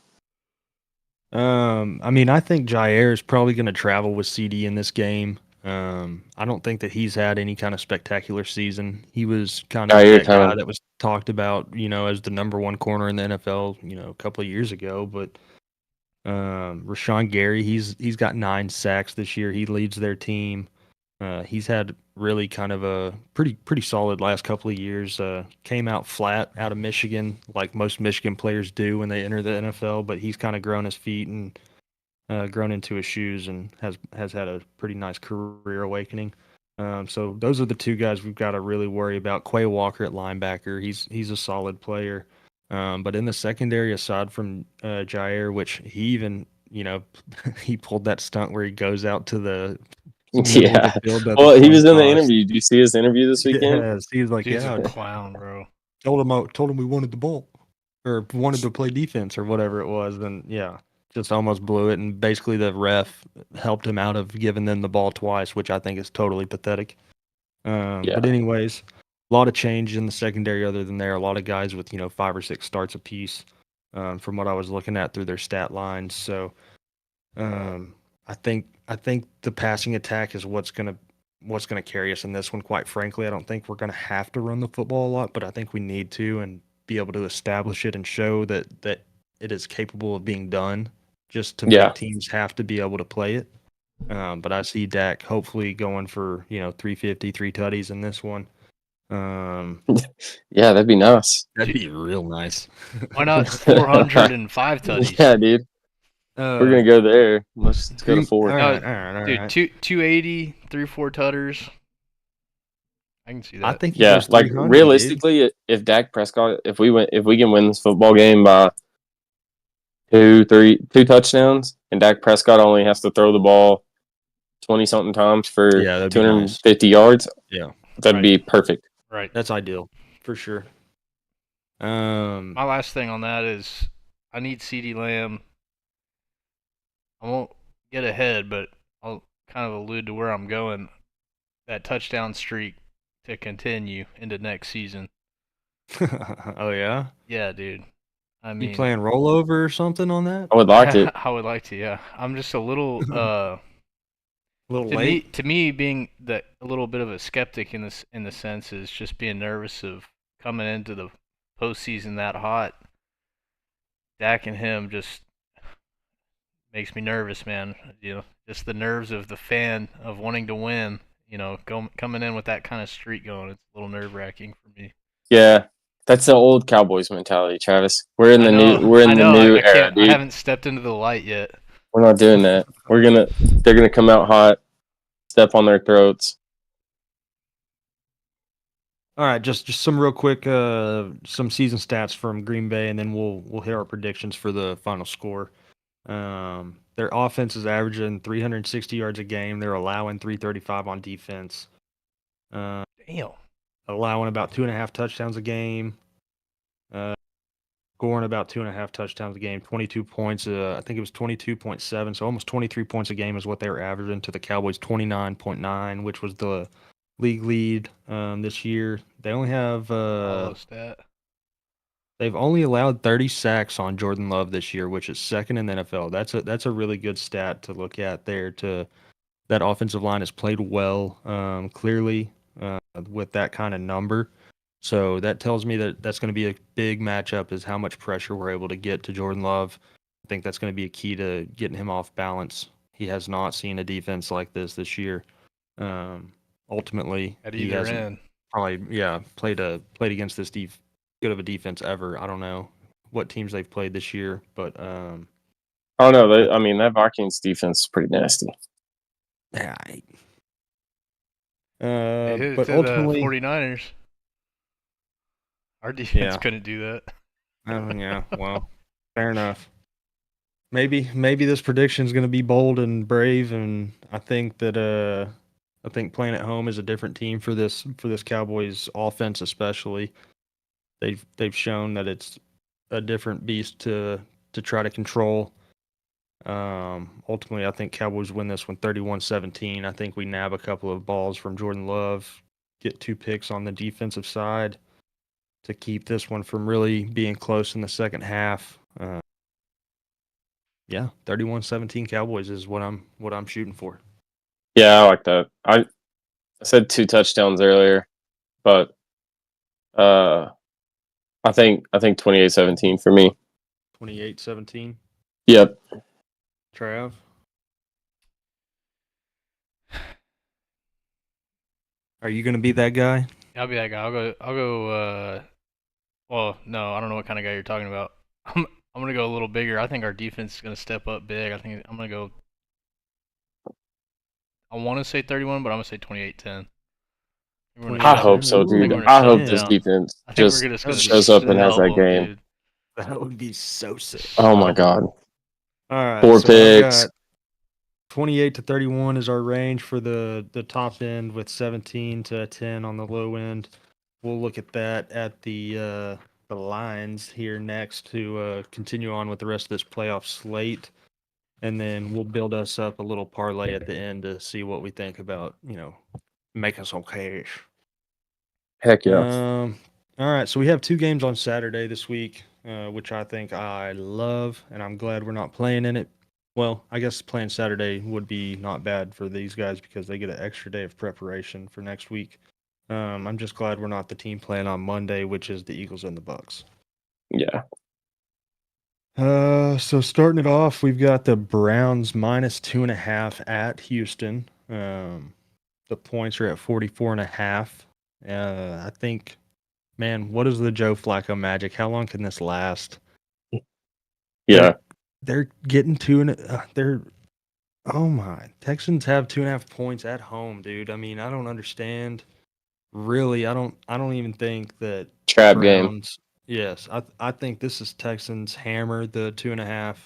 Speaker 2: I mean, I think Jair is probably going to travel with CD in this game. I don't think that he's had any kind of spectacular season. He was kind of that guy that was talked about, as the number one corner in the NFL, a couple of years ago. But Rashawn Gary, he's got 9 sacks this year. He leads their team. He's had really kind of a pretty solid last couple of years. Came out flat out of Michigan, like most Michigan players do when they enter the NFL. But he's kind of grown his feet and grown into his shoes and has had a pretty nice career awakening. So those are the two guys we've got to really worry about. Quay Walker at linebacker, he's a solid player. But in the secondary, aside from Jair, which he even he pulled that stunt where he goes out to the field
Speaker 3: well, he was in the interview. Did you see his interview this weekend?
Speaker 2: Yes, he was like,
Speaker 1: He's a clown, bro.
Speaker 2: Told him we wanted the ball or wanted to play defense or whatever it was. Then just almost blew it, and basically the ref helped him out of giving them the ball twice, which I think is totally pathetic. But anyways, a lot of change in the secondary other than there. A lot of guys with 5 or 6 starts apiece from what I was looking at through their stat lines. So I think the passing attack is what's gonna carry us in this one. Quite frankly, I don't think we're gonna have to run the football a lot, but I think we need to and be able to establish it and show that it is capable of being done. Just to make teams have to be able to play it. But I see Dak hopefully going for 350, 3 tutties in this one.
Speaker 3: Yeah, that'd be nice.
Speaker 2: That'd be real nice.
Speaker 1: Why not 405 tutties?
Speaker 3: Yeah, dude. We're gonna go there. Let's go to 4.
Speaker 2: All right.
Speaker 1: Dude, 280, 3-4 tutters. I can see that.
Speaker 2: I think
Speaker 3: like realistically, if Dak Prescott, if we can win this football game by 2 touchdowns, and Dak Prescott only has to throw the ball 20-something times for 250 yards, that'd be perfect.
Speaker 1: Right.
Speaker 2: That's ideal, for sure.
Speaker 1: My last thing on that is I need CeeDee Lamb. I won't get ahead, but I'll kind of allude to where I'm going. That touchdown streak to continue into next season.
Speaker 2: Oh, yeah?
Speaker 1: Yeah, dude. I mean,
Speaker 2: you playing rollover or something on that?
Speaker 3: I would like it.
Speaker 1: I would like to, yeah. I'm just a little
Speaker 2: late.
Speaker 1: To me, being a little bit of a skeptic in the sense is just being nervous of coming into the postseason that hot. Dak and him just makes me nervous, man. Just the nerves of the fan of wanting to win. Coming in with that kind of streak going, it's a little nerve-wracking for me.
Speaker 3: Yeah. That's the old Cowboys mentality, Travis. We're in the new era, dude.
Speaker 1: I haven't stepped into the light yet.
Speaker 3: We're not doing that. They're gonna come out hot, step on their throats.
Speaker 2: All right, just some real quick some season stats from Green Bay, and then we'll hit our predictions for the final score. Their offense is averaging 360 yards a game. They're allowing 335 on defense.
Speaker 1: Damn.
Speaker 2: Allowing about 2.5 touchdowns a game. Scoring about 2.5 touchdowns a game. 22 points. I think it was 22.7, so almost 23 points a game is what they were averaging to the Cowboys' 29.9, which was the league lead this year. They only have they've only allowed 30 sacks on Jordan Love this year, which is second in the NFL. That's a really good stat to look at there. That offensive line has played well, clearly, with that kind of number. So that tells me that that's going to be a big matchup, is how much pressure we're able to get to Jordan Love. I think that's going to be a key to getting him off balance. He has not seen a defense like this year. Ultimately, he hasn't probably played against this good of a defense ever. I don't know what teams they've played this year, but
Speaker 3: I don't know. That Vikings defense is pretty nasty.
Speaker 2: Yeah.
Speaker 1: But ultimately, the 49ers. Our defense couldn't do that.
Speaker 2: Yeah, well, fair enough. Maybe this prediction is going to be bold and brave, and I think that playing at home is a different team for this Cowboys offense, especially. They've shown that it's a different beast to try to control. Ultimately, I think Cowboys win this one 31-17. I think we nab a couple of balls from Jordan Love, get 2 picks on the defensive side to keep this one from really being close in the second half. Yeah, 31-17 Cowboys is what I'm shooting for.
Speaker 3: Yeah, I like that. I said 2 touchdowns earlier, but I think 28-17 for me.
Speaker 2: 28-17.
Speaker 3: Yep.
Speaker 2: Trav? Are you going to be that guy?
Speaker 1: I'll be that guy. I'll go. Well, no, I don't know what kind of guy you're talking about. I'm gonna go a little bigger. I think our defense is gonna step up big. I think I'm gonna go. I want to say 31, but I'm gonna say 28-10.
Speaker 3: I hope so,
Speaker 1: I think
Speaker 3: dude.
Speaker 1: we're gonna
Speaker 3: I
Speaker 1: shut
Speaker 3: hope
Speaker 1: them
Speaker 3: this
Speaker 1: down.
Speaker 3: defense
Speaker 1: I think we're
Speaker 3: just
Speaker 1: just
Speaker 2: That
Speaker 1: gonna
Speaker 2: would be
Speaker 3: shows up and has
Speaker 1: snub
Speaker 3: that
Speaker 1: them,
Speaker 3: game.
Speaker 1: dude.
Speaker 2: That would be so sick.
Speaker 3: Oh my
Speaker 1: Snub 'em.
Speaker 3: god.
Speaker 2: All right.
Speaker 3: 4
Speaker 2: so I've
Speaker 3: picks.
Speaker 2: got 28-31 is our range for the top end with 17-10 on the low end. We'll look at that at the lines here next to continue on with the rest of this playoff slate, and then we'll build us up a little parlay at the end to see what we think about making some cash.
Speaker 3: Heck yeah.
Speaker 2: All right, so we have 2 games on Saturday this week, which I think I love, and I'm glad we're not playing in it. Well, I guess playing Saturday would be not bad for these guys because they get an extra day of preparation for next week. I'm just glad we're not the team playing on Monday, which is the Eagles and the Bucks.
Speaker 3: Yeah.
Speaker 2: So starting it off, we've got the Browns -2.5 at Houston. The points are at 44.5. I think, man, what is the Joe Flacco magic? How long can this last?
Speaker 3: Yeah.
Speaker 2: They're getting oh my, Texans have 2.5 points at home, dude. I mean, I don't understand. Really, I don't even think that
Speaker 3: Trap game.
Speaker 2: Browns. Yes, I think this is Texans hammer the 2.5.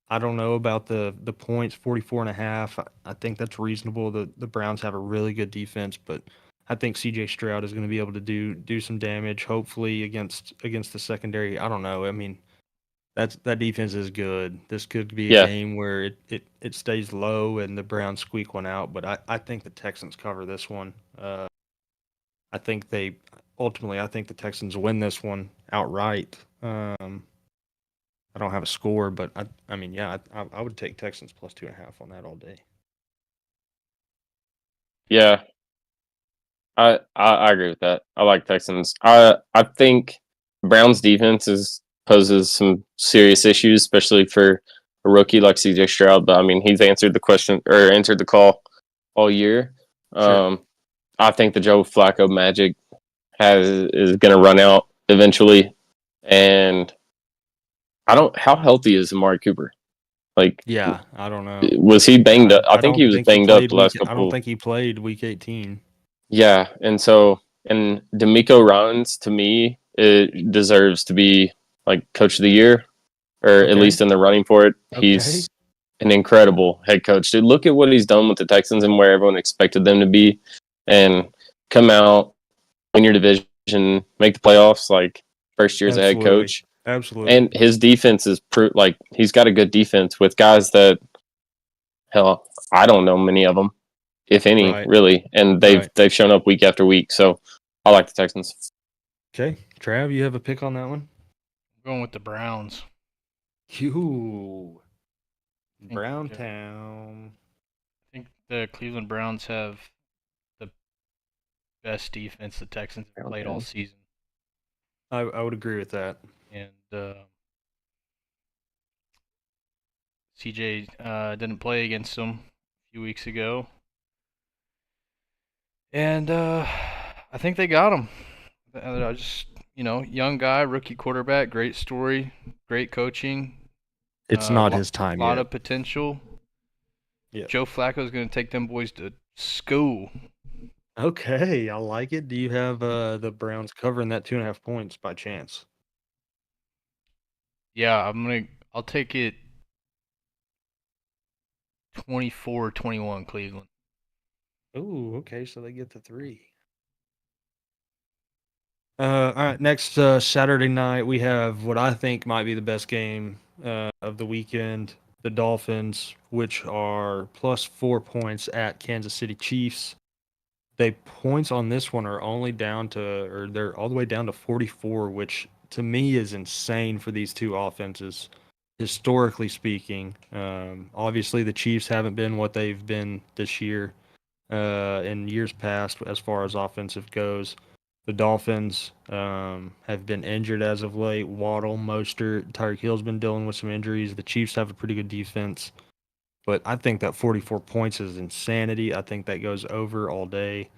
Speaker 2: I don't know about the points, 44.5. I think that's reasonable. The Browns have a really good defense, but I think CJ Stroud is going to be able to do some damage, hopefully against the secondary. I don't know. I mean, that defense is good. This could be a
Speaker 3: Yeah.
Speaker 2: game where it stays low and the Browns squeak one out, but I think the Texans cover this one. I think I think the Texans win this one outright. I don't have a score, but I mean, yeah, I would take Texans plus 2.5 on that all day.
Speaker 3: Yeah. I agree with that. I like Texans. I think Browns defense poses some serious issues, especially for a rookie like CJ Stroud. But I mean, he's answered the question or answered the call all year.
Speaker 2: Sure.
Speaker 3: I think the Joe Flacco magic is going to run out eventually, and I don't. How healthy is Amari Cooper? Like,
Speaker 2: Yeah, I don't know.
Speaker 3: was he banged up? I think he
Speaker 2: don't
Speaker 3: was
Speaker 2: think he
Speaker 3: banged up
Speaker 2: played
Speaker 3: the last
Speaker 2: I don't
Speaker 3: couple.
Speaker 2: think he played week 18.
Speaker 3: Yeah, and D'Amico Ryans to me it deserves to be like coach of the year or at
Speaker 2: Okay.
Speaker 3: least in the running for it.
Speaker 2: Okay.
Speaker 3: He's an incredible head coach. Dude, look at what he's done with the Texans and where everyone expected them to be, and come out, win your division, make the playoffs. Like first year as a head
Speaker 2: Absolutely.
Speaker 3: coach,
Speaker 2: Absolutely.
Speaker 3: and his defense is like he's got a good defense with guys that hell I don't know many of them, if any,
Speaker 2: Right.
Speaker 3: really, and
Speaker 2: Right.
Speaker 3: they've shown up week after week. So I like the Texans.
Speaker 2: Okay. Trav, you have a pick on that one?
Speaker 1: I'm going with the Browns.
Speaker 2: You.
Speaker 1: think,
Speaker 2: Brown
Speaker 1: uh,
Speaker 2: Town.
Speaker 1: I think the Cleveland Browns have the best defense the Texans have played all season,
Speaker 2: I would agree with that.
Speaker 1: and CJ didn't play against them a few weeks ago, and I think they got him. Just young guy, rookie quarterback, great story, great coaching.
Speaker 2: It's not his time
Speaker 1: lot
Speaker 2: yet.
Speaker 1: of potential.
Speaker 2: Yeah.
Speaker 1: Joe Flacco's going to take them boys to school.
Speaker 2: Okay, I like it. Do you have the Browns covering that 2.5 points by chance?
Speaker 1: Yeah, I'll take it 24-21 Cleveland.
Speaker 2: Oh, okay, so they get the 3. All right, next Saturday night we have what I think might be the best game of the weekend. The Dolphins, which are plus 4 points at Kansas City Chiefs. The points on this one are only down to, or they're all the way down to 44, which to me is insane for these two offenses, historically speaking. Obviously, the Chiefs haven't been what they've been this year in years past as far as offensive goes. The Dolphins have been injured as of late. Waddle, Mostert, Tyreek Hill's been dealing with some injuries. The Chiefs have a pretty good defense. But I think that 44 points is insanity. I think that goes over all day.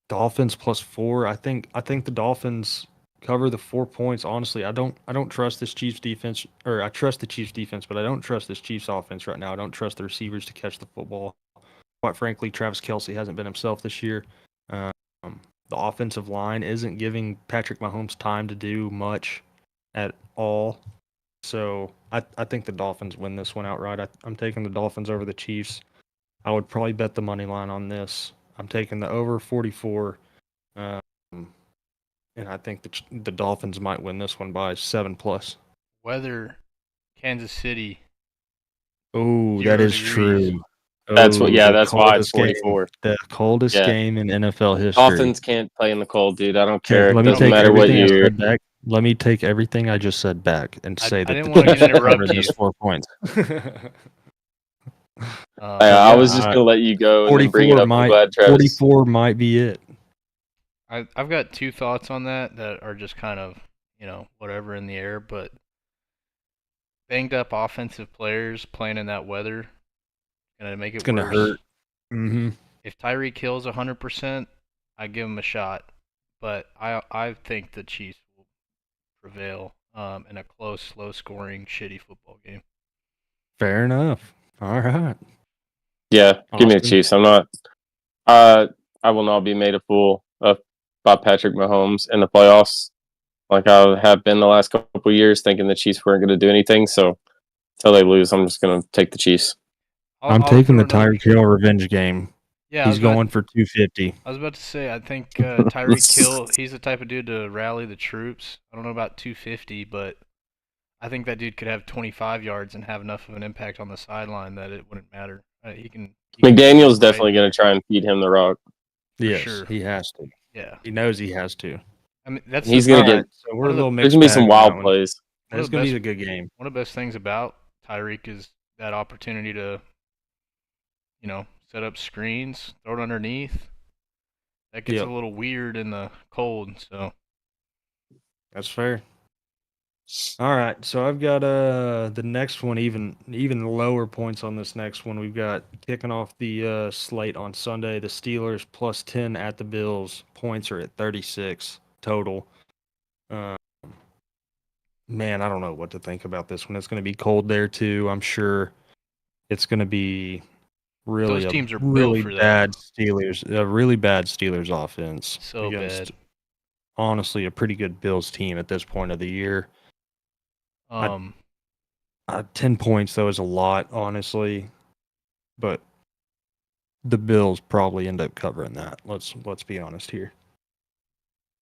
Speaker 2: Dolphins plus 4. I think the Dolphins cover the 4 points. Honestly, I don't trust this Chiefs defense, or I trust the Chiefs defense, but I don't trust this Chiefs offense right now. I don't trust the receivers to catch the football. Quite frankly, Travis Kelce hasn't been himself this year. Um, the offensive line isn't giving Patrick Mahomes time to do much at all. So I think the Dolphins win this one outright. I'm taking the Dolphins over the Chiefs. I would probably bet the money line on this. I'm taking the over 44, um, and I think the Dolphins might win this one by 7+.
Speaker 1: Weather, Kansas City.
Speaker 2: Oh,
Speaker 1: 0
Speaker 2: that is
Speaker 1: degrees.
Speaker 2: true.
Speaker 3: That's what.
Speaker 2: Oh,
Speaker 3: Yeah,
Speaker 2: the
Speaker 3: that's why it's
Speaker 2: coldest game,
Speaker 3: 44.
Speaker 2: the coldest
Speaker 3: Yeah.
Speaker 2: game in NFL history.
Speaker 3: Dolphins can't play in the cold, dude. I don't
Speaker 2: Okay,
Speaker 3: care. It
Speaker 2: let me
Speaker 3: doesn't
Speaker 2: take
Speaker 3: matter what
Speaker 2: everything I
Speaker 3: year.
Speaker 2: said back. Let me take everything I just said back and say
Speaker 1: I
Speaker 2: that
Speaker 1: didn't
Speaker 2: the
Speaker 1: want to
Speaker 2: Chiefs
Speaker 1: interrupt
Speaker 2: cover this
Speaker 1: you.
Speaker 2: 4 points.
Speaker 3: I was just gonna let you go and then bring it
Speaker 2: 44
Speaker 3: up. I'm glad Travis.
Speaker 2: 44 might be it.
Speaker 1: I've got two thoughts on that are just kind of, whatever in the air, but banged up offensive players playing in that weather gonna make it
Speaker 2: It's gonna
Speaker 1: worse.
Speaker 2: hurt. Mm-hmm.
Speaker 1: If Tyreek Hill's 100%, I give him a shot, but I think the Chiefs will prevail in a close, low-scoring, shitty football game.
Speaker 2: Fair enough. All right.
Speaker 3: Yeah, give me the
Speaker 2: Austin?
Speaker 3: Chiefs. I'm not. I will not be made a fool of by Patrick Mahomes in the playoffs, like I have been the last couple of years, thinking the Chiefs weren't going to do anything. So until they lose, I'm just going to take the Chiefs.
Speaker 2: I'm
Speaker 1: I'll
Speaker 2: taking
Speaker 1: throw
Speaker 2: the
Speaker 1: another.
Speaker 2: Tyreek Hill revenge game.
Speaker 1: Yeah,
Speaker 2: He's going for 250.
Speaker 1: I was about to say, I think Tyreek Hill, he's the type of dude to rally the troops. I don't know about 250, but I think that dude could have 25 yards and have enough of an impact on the sideline that it wouldn't matter. He can
Speaker 3: McDaniel's definitely going to try and feed him the rock.
Speaker 2: Yes,
Speaker 1: sure.
Speaker 2: he has to.
Speaker 1: Yeah.
Speaker 2: He knows he has to.
Speaker 1: I mean, that's
Speaker 3: He's going to get.
Speaker 2: So we're a little
Speaker 3: There's
Speaker 2: mixed
Speaker 3: going to be
Speaker 2: bag
Speaker 3: some
Speaker 2: on
Speaker 3: wild
Speaker 2: that one.
Speaker 3: plays.
Speaker 2: That's going to be a good game.
Speaker 1: One of the best things about Tyreek is that opportunity to, set up screens, throw it underneath. That gets a little weird in the cold, so.
Speaker 2: That's fair. All right, so I've got the next one even lower points on this next one. We've got kicking off the slate on Sunday, the Steelers plus 10 at the Bills. Points are at 36 total. Man, I don't know what to think about this one. It's going to be cold there too. I'm sure it's going to be really
Speaker 1: Those teams are
Speaker 2: really
Speaker 1: built for
Speaker 2: bad
Speaker 1: that.
Speaker 2: Steelers, a really bad Steelers offense
Speaker 1: So
Speaker 2: against
Speaker 1: bad.
Speaker 2: honestly a pretty good Bills team at this point of the year. 10 points though is a lot, honestly, but the Bills probably end up covering that. Let's be honest here.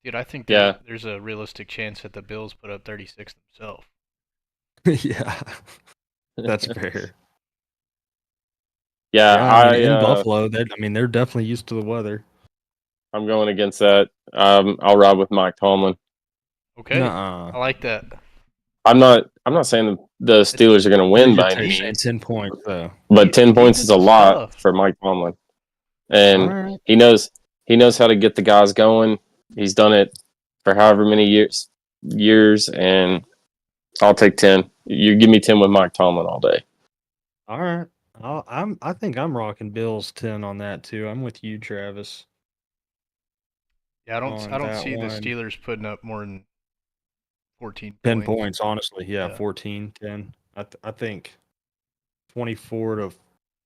Speaker 1: Dude, I think
Speaker 3: Yeah.
Speaker 1: there's a realistic chance that the Bills put up 36 themselves.
Speaker 2: Yeah, that's fair.
Speaker 3: Yeah,
Speaker 2: in Buffalo, they're definitely used to the weather.
Speaker 3: I'm going against that. I'll ride with Mike Tomlin.
Speaker 1: Okay,
Speaker 2: Nuh-uh.
Speaker 1: I like that.
Speaker 3: I'm not saying the Steelers are going to win by any
Speaker 2: Saying
Speaker 3: means,
Speaker 2: 10 points though.
Speaker 3: but 10 points is a
Speaker 1: Defensive
Speaker 3: lot
Speaker 1: stuff.
Speaker 3: for Mike Tomlin, and
Speaker 2: Alright.
Speaker 3: he knows how to get the guys going. He's done it for however many years, and I'll take 10. You give me 10 with Mike Tomlin all day.
Speaker 2: All right. I think I'm rocking Bills 10 on that too. I'm with you, Travis.
Speaker 1: Yeah, I don't
Speaker 2: that
Speaker 1: see the
Speaker 2: one.
Speaker 1: Steelers putting up more than 14
Speaker 2: 10
Speaker 1: points.
Speaker 2: points, honestly. Yeah,
Speaker 1: Yeah.
Speaker 2: 14, 10. I think 24 to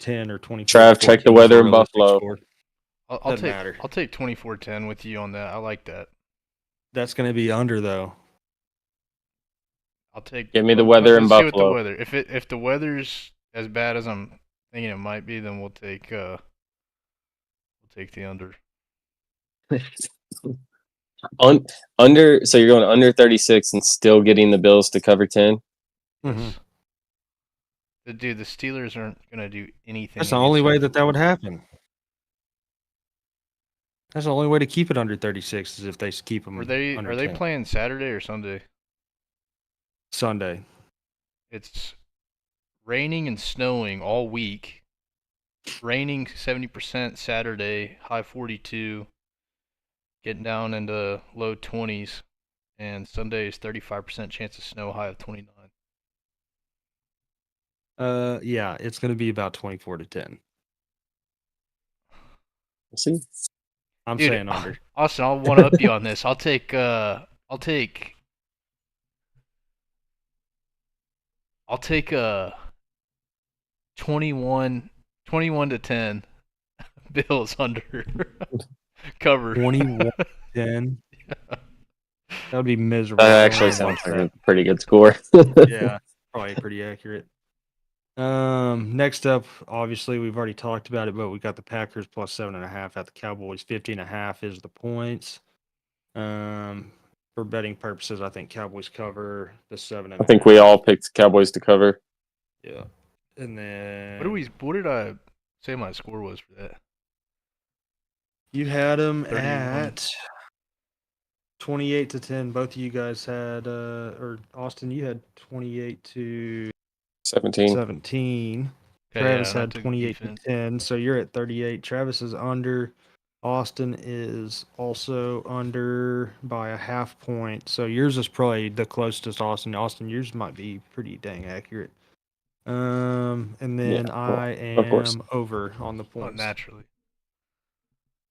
Speaker 2: 10 or 24
Speaker 3: Trav,
Speaker 2: to
Speaker 3: check the
Speaker 2: 14 is a
Speaker 3: weather in
Speaker 2: realistic
Speaker 3: Buffalo.
Speaker 2: score.
Speaker 1: I'll
Speaker 2: Doesn't matter.
Speaker 1: I'll take 24-10 with you on that. I like that.
Speaker 2: That's going to be under though.
Speaker 1: I'll take.
Speaker 3: Give me the weather in
Speaker 1: Let's see what the
Speaker 3: Buffalo.
Speaker 1: weather. If the weather's as bad as I'm thinking it might be, then we'll take the under.
Speaker 3: Under. So you're going under 36 and still getting the Bills to cover 10.
Speaker 2: Mm-hmm.
Speaker 1: Dude, the Steelers aren't gonna do anything.
Speaker 2: That's the only way that would happen. That's the only way to keep it under 36 is if they keep them
Speaker 1: Are they
Speaker 2: under 10.
Speaker 1: playing Saturday or Sunday?
Speaker 2: Sunday.
Speaker 1: It's raining and snowing all week. Raining 70% Saturday, high 42, getting down into low 20s, and Sunday is 35% chance of snow, high of 29.
Speaker 2: Yeah, it's going to be about 24-10.
Speaker 3: We'll see.
Speaker 2: I'm
Speaker 1: Dude,
Speaker 2: saying under.
Speaker 1: Austin, I'll one up you on this. I'll take 21 to 10 Bills under cover.
Speaker 2: 21-10. That would be miserable.
Speaker 3: That
Speaker 2: I
Speaker 3: actually
Speaker 2: don't
Speaker 3: sounds
Speaker 2: want
Speaker 3: like a pretty good score.
Speaker 2: Yeah, probably pretty accurate. Next up, obviously we've already talked about it, but we got the Packers plus 7.5 at the Cowboys. 50.5 is the points. For betting purposes, I think Cowboys cover the 7.5.
Speaker 3: I think we all picked Cowboys to cover.
Speaker 2: Yeah, and then
Speaker 1: What did I say my score was for that?
Speaker 2: you had them
Speaker 1: 31.
Speaker 2: at 28-10. Both of you guys had, or Austin, you had 28-17.
Speaker 3: 17.
Speaker 2: Travis
Speaker 1: I
Speaker 2: had
Speaker 1: took
Speaker 2: 28-10, so you're at 38. Travis is under. Austin is also under by a half point. So yours is probably the closest, Austin. Austin, yours might be pretty dang accurate. And then
Speaker 3: Yeah,
Speaker 2: I
Speaker 3: of course.
Speaker 2: am over on the
Speaker 1: Oh,
Speaker 2: points.
Speaker 1: naturally.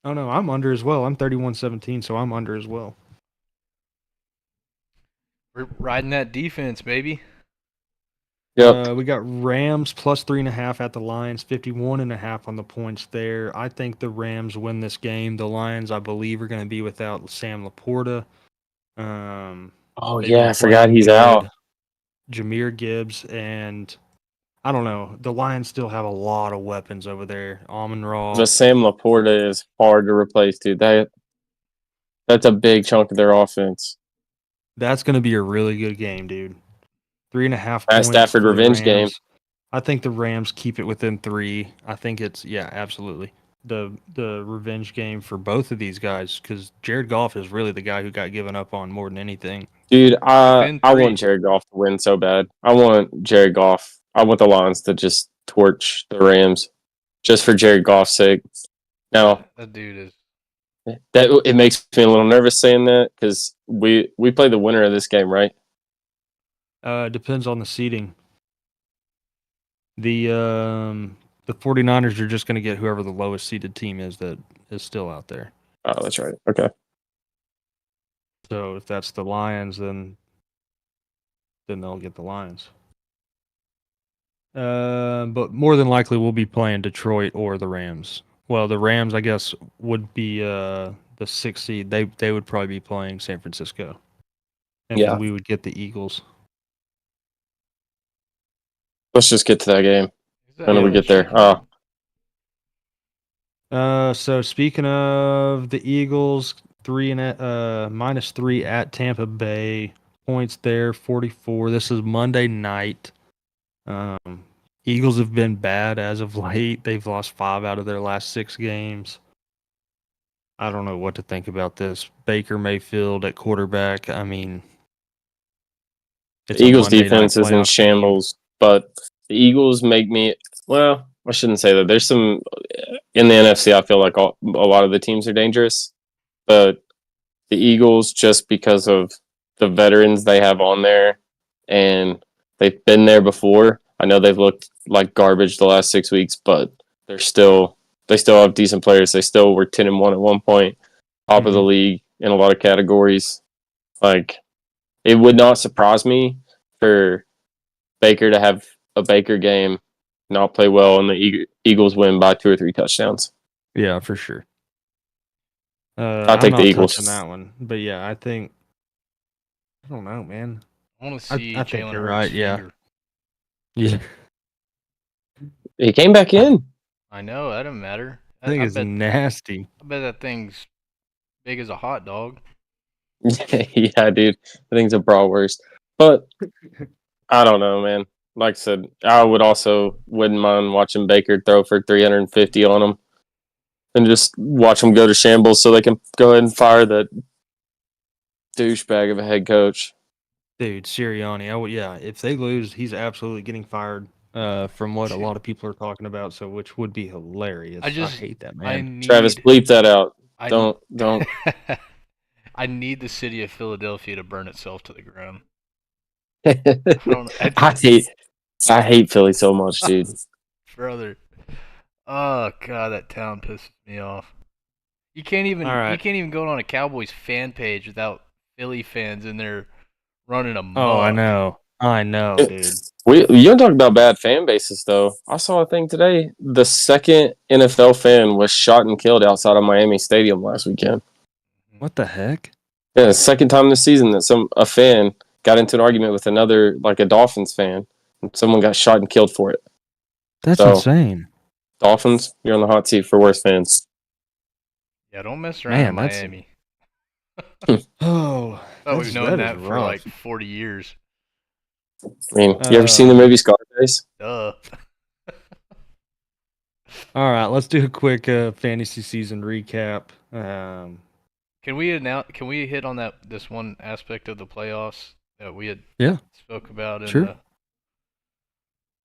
Speaker 2: Oh no, I'm under as well. I'm 31-17, so I'm under as well.
Speaker 1: We're riding that defense, baby.
Speaker 3: Yep.
Speaker 2: We got Rams plus 3.5 at the Lions, 51.5 on the points there. I think the Rams win this game. The Lions, I believe, are going to be without Sam Laporta.
Speaker 3: Oh,
Speaker 2: They've
Speaker 3: yeah.
Speaker 2: been
Speaker 3: I forgot
Speaker 2: playing
Speaker 3: he's
Speaker 2: good.
Speaker 3: out.
Speaker 2: Jameer Gibbs, and I don't know. The Lions still have a lot of weapons over there. Amon-Ra.
Speaker 3: But Sam Laporta is hard to replace, dude. That's a big chunk of their offense.
Speaker 2: That's going to be a really good game, dude. 3.5
Speaker 3: Matt
Speaker 2: points
Speaker 3: Stafford
Speaker 2: for the
Speaker 3: revenge game.
Speaker 2: Rams. I think the Rams keep it within 3. I think it's absolutely the revenge game for both of these guys because Jared Goff is really the guy who got given up on more than anything.
Speaker 3: Dude,
Speaker 1: Within
Speaker 3: I
Speaker 1: 3.
Speaker 3: want Jared Goff to win so bad. I want Jared Goff. I want the Lions to just torch the Rams just for Jared Goff's sake. Now,
Speaker 1: That dude is.
Speaker 3: that it makes me a little nervous saying that because we play the winner of this game, right?
Speaker 2: Depends on the seeding. The 49ers are just going to get whoever the lowest seeded team is that is still out there.
Speaker 3: Oh, that's right. Okay.
Speaker 2: So if that's the Lions, then they'll get the Lions. But more than likely we'll be playing Detroit or the Rams. Well, the Rams, I guess, would be the 6th seed. They would probably be playing San Francisco, and
Speaker 3: Yeah.
Speaker 2: we would get the Eagles.
Speaker 3: Let's just get to that game. When do we get there?
Speaker 2: So speaking of the Eagles, -3 at Tampa Bay. Points there, 44. This is Monday night. Eagles have been bad as of late. They've lost 5 out of their last 6 games. I don't know what to think about this. Baker Mayfield at quarterback. I mean,
Speaker 3: The Eagles' defense is in shambles, but the Eagles make me. Well, I shouldn't say that. There's some in the NFC. I feel like a lot of the teams are dangerous, but the Eagles, just because of the veterans they have on there, and they've been there before. I know they've looked like garbage the last 6 weeks, but they still have decent players. They still were 10-1 at one point, top of the league in a lot of categories. Like, it would not surprise me for Baker to have a Baker game, not play well, and the Eagles win by 2 or 3 touchdowns.
Speaker 2: Yeah, for sure.
Speaker 3: I'll take the Eagles.
Speaker 2: Touching that one, but yeah, I think. I don't know, man.
Speaker 1: I want to see
Speaker 2: I think
Speaker 1: Jalen
Speaker 2: you're
Speaker 1: Hurts'
Speaker 2: right. Yeah.
Speaker 1: finger.
Speaker 2: Yeah.
Speaker 3: He came back in.
Speaker 1: I know, that doesn't matter.
Speaker 2: I think it's nasty.
Speaker 1: I bet that thing's big as a hot dog.
Speaker 3: Yeah, dude. I think it's a bratwurst. But I don't know, man. Like I said, I wouldn't mind watching Baker throw for 350 on them and just watch them go to shambles so they can go ahead and fire that douchebag of a head coach.
Speaker 2: Dude, Sirianni. Yeah, if they lose, he's absolutely getting fired. From what a lot of people are talking about, so which would be hilarious. I hate that
Speaker 1: I
Speaker 2: man.
Speaker 3: Travis,
Speaker 1: need
Speaker 3: bleep that out.
Speaker 1: I
Speaker 3: Don't.
Speaker 1: I need the city of Philadelphia to burn itself to the ground.
Speaker 3: I
Speaker 1: don't
Speaker 3: I hate Philly so much, dude.
Speaker 1: brother. Oh god, that town pisses me off. You can't even
Speaker 2: All right.
Speaker 1: you can't even go on a Cowboys fan page without Philly fans in there running amok.
Speaker 2: Oh, I know, dude.
Speaker 3: You don't talk about bad fan bases though. I saw a thing today. The second NFL fan was shot and killed outside of Miami Stadium last weekend.
Speaker 2: What the heck?
Speaker 3: Yeah, the second time this season that a fan got into an argument with another, like a Dolphins fan, and someone got shot and killed for it.
Speaker 2: That's insane.
Speaker 3: Dolphins, you're on the hot seat for worst fans.
Speaker 1: Yeah, don't mess around in Miami.
Speaker 2: Oh,
Speaker 1: we've known that for like 40 years.
Speaker 3: I mean, you ever seen the movie Scarface?
Speaker 1: Duh.
Speaker 2: All right, let's do a quick fantasy season recap.
Speaker 1: Can we hit on this one aspect of the playoffs that we had spoke about in the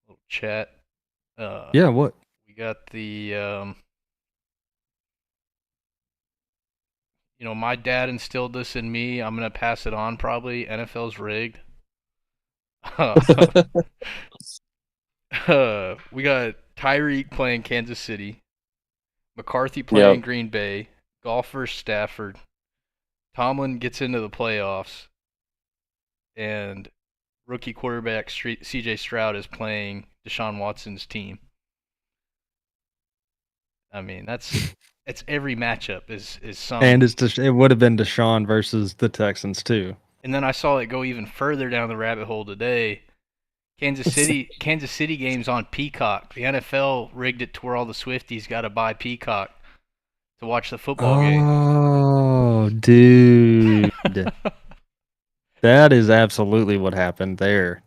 Speaker 1: little chat?
Speaker 2: Yeah, what?
Speaker 1: We got the my dad instilled this in me. I'm gonna pass it on probably. NFL's rigged. We got Tyreek playing Kansas City, McCarthy playing Green Bay, Goff versus Stafford, Tomlin gets into the playoffs, and rookie quarterback C.J. Stroud is playing Deshaun Watson's team. I mean, it's every matchup is some.
Speaker 2: And it would have been Deshaun versus the Texans too.
Speaker 1: And then I saw it go even further down the rabbit hole today. Kansas City games on Peacock. The NFL rigged it to where all the Swifties got to buy Peacock to watch the football game.
Speaker 2: Oh, dude. That is absolutely what happened there.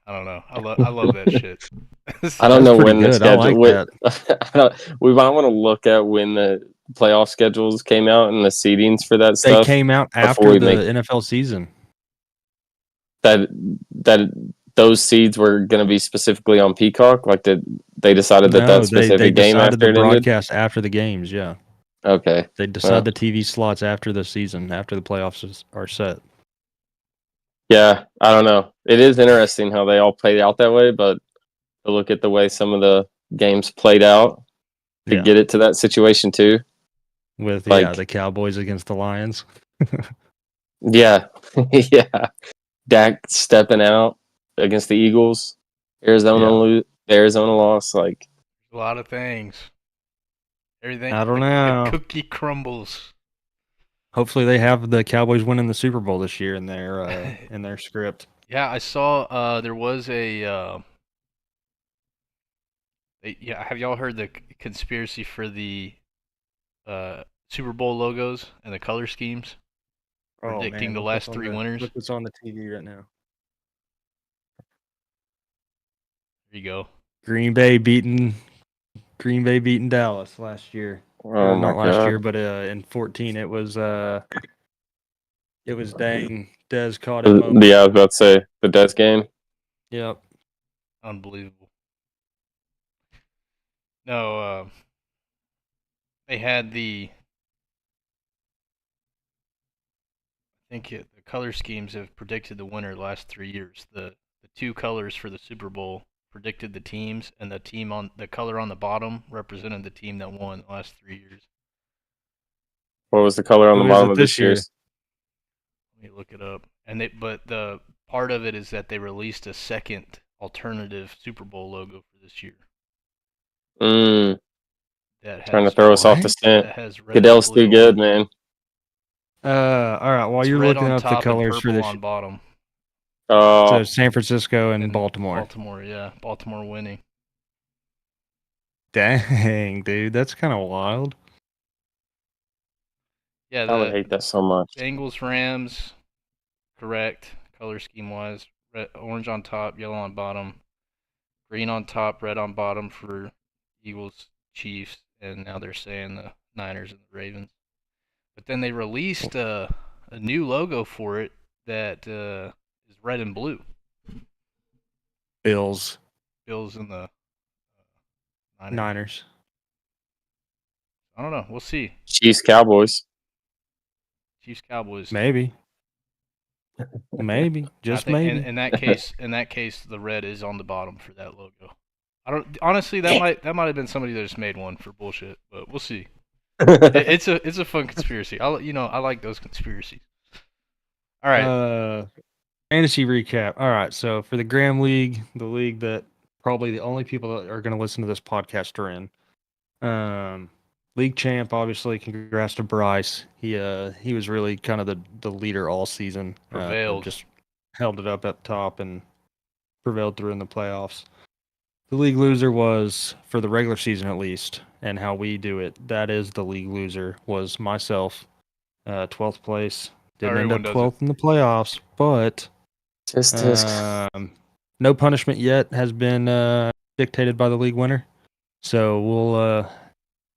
Speaker 1: I don't know. I love that shit.
Speaker 3: I don't know when the schedule. We might want to look at when the playoff schedules came out and the seedings for that stuff.
Speaker 2: They came out after the NFL season.
Speaker 3: That those seeds were going to be specifically on Peacock. Like they decided that specific game after
Speaker 2: the broadcast after the games. Yeah.
Speaker 3: Okay.
Speaker 2: They decide the TV slots after the season, after the playoffs are set.
Speaker 3: Yeah, I don't know. It is interesting how they all played out that way, but to look at the way some of the games played out to get it to that situation too.
Speaker 2: With the Cowboys against the Lions.
Speaker 3: Yeah. Dak stepping out against the Eagles. Arizona loss. Like
Speaker 1: a lot of things. Everything.
Speaker 2: I don't know.
Speaker 1: The cookie crumbles.
Speaker 2: Hopefully they have the Cowboys winning the Super Bowl this year in their script.
Speaker 1: Yeah, I saw there was a have y'all heard the conspiracy for the Super Bowl logos and the color schemes? Predicting the last three winners.
Speaker 2: Look what's on the TV right now.
Speaker 1: There you go.
Speaker 2: Green Bay beating Dallas last year.
Speaker 3: Oh
Speaker 2: not last year, but in 14 it was dang. Dez caught him.
Speaker 3: Yeah, I was about to say the Dez game.
Speaker 2: Yep.
Speaker 1: Unbelievable. No, they had the the color schemes have predicted the winner the last 3 years. The two colors for the Super Bowl predicted the teams, and the color on the bottom represented the team that won the last 3 years.
Speaker 3: What was the color on the bottom of this year's?
Speaker 1: Let me look it up. But the part of it is that they released a second alternative Super Bowl logo for this year.
Speaker 3: Trying to throw us off the scent. Goodell's too good, man.
Speaker 2: All right. While you're looking up the colors for this,
Speaker 1: on bottom.
Speaker 2: So San Francisco and Baltimore.
Speaker 1: Baltimore, yeah, Baltimore winning.
Speaker 2: Dang, dude, that's kind of wild.
Speaker 1: Yeah,
Speaker 3: I would hate that so much.
Speaker 1: Bengals Rams, correct. Color scheme wise, orange on top, yellow on bottom, green on top, red on bottom for Eagles, Chiefs, and now they're saying the Niners and the Ravens. But then they released a new logo for it that is red and blue.
Speaker 2: Bills,
Speaker 1: Bills and the Niners.
Speaker 2: Niners.
Speaker 1: I don't know. We'll see.
Speaker 3: Chiefs, Cowboys.
Speaker 1: Chiefs, Cowboys.
Speaker 2: Maybe. Just
Speaker 1: I think
Speaker 2: maybe.
Speaker 1: in that case, the red is on the bottom for that logo. I don't honestly. That might have been somebody that just made one for bullshit, but we'll see. It's a fun conspiracy. I like those conspiracies. All right.
Speaker 2: Fantasy recap. All right. So for the Graham League, the league that probably the only people that are going to listen to this podcast are in. League champ, obviously. Congrats to Bryce. He was really kind of the leader all season.
Speaker 1: Prevailed.
Speaker 2: Just held it up at the top and prevailed through in the playoffs. The league loser was, for the regular season at least, and how we do it, that is the league loser, was myself. 12th place. Didn't end up 12th in the playoffs, but no punishment yet has been dictated by the league winner. So we'll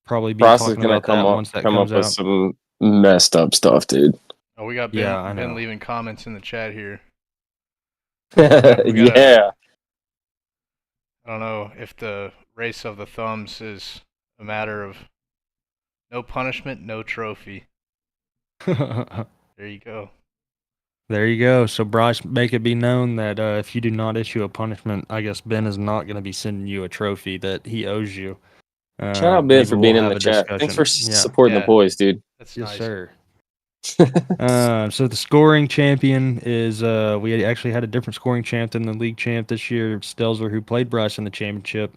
Speaker 2: probably be talking about that once that comes out.
Speaker 3: With some messed up stuff, dude.
Speaker 1: Oh, we got Ben leaving comments in the chat here.
Speaker 3: Yeah.
Speaker 1: I don't know if the race of the thumbs is a matter of no punishment, no trophy. There you go.
Speaker 2: There you go. So, Bryce, make it be known that if you do not issue a punishment, I guess Ben is not going to be sending you a trophy that he owes you.
Speaker 3: Shout out Ben for being in the chat. Thanks for supporting the boys, dude.
Speaker 1: That's
Speaker 2: yes,
Speaker 1: nice.
Speaker 2: Sir. So the scoring champion is we actually had a different scoring champ than the league champ this year. Stelzler, who played Bryce in the championship,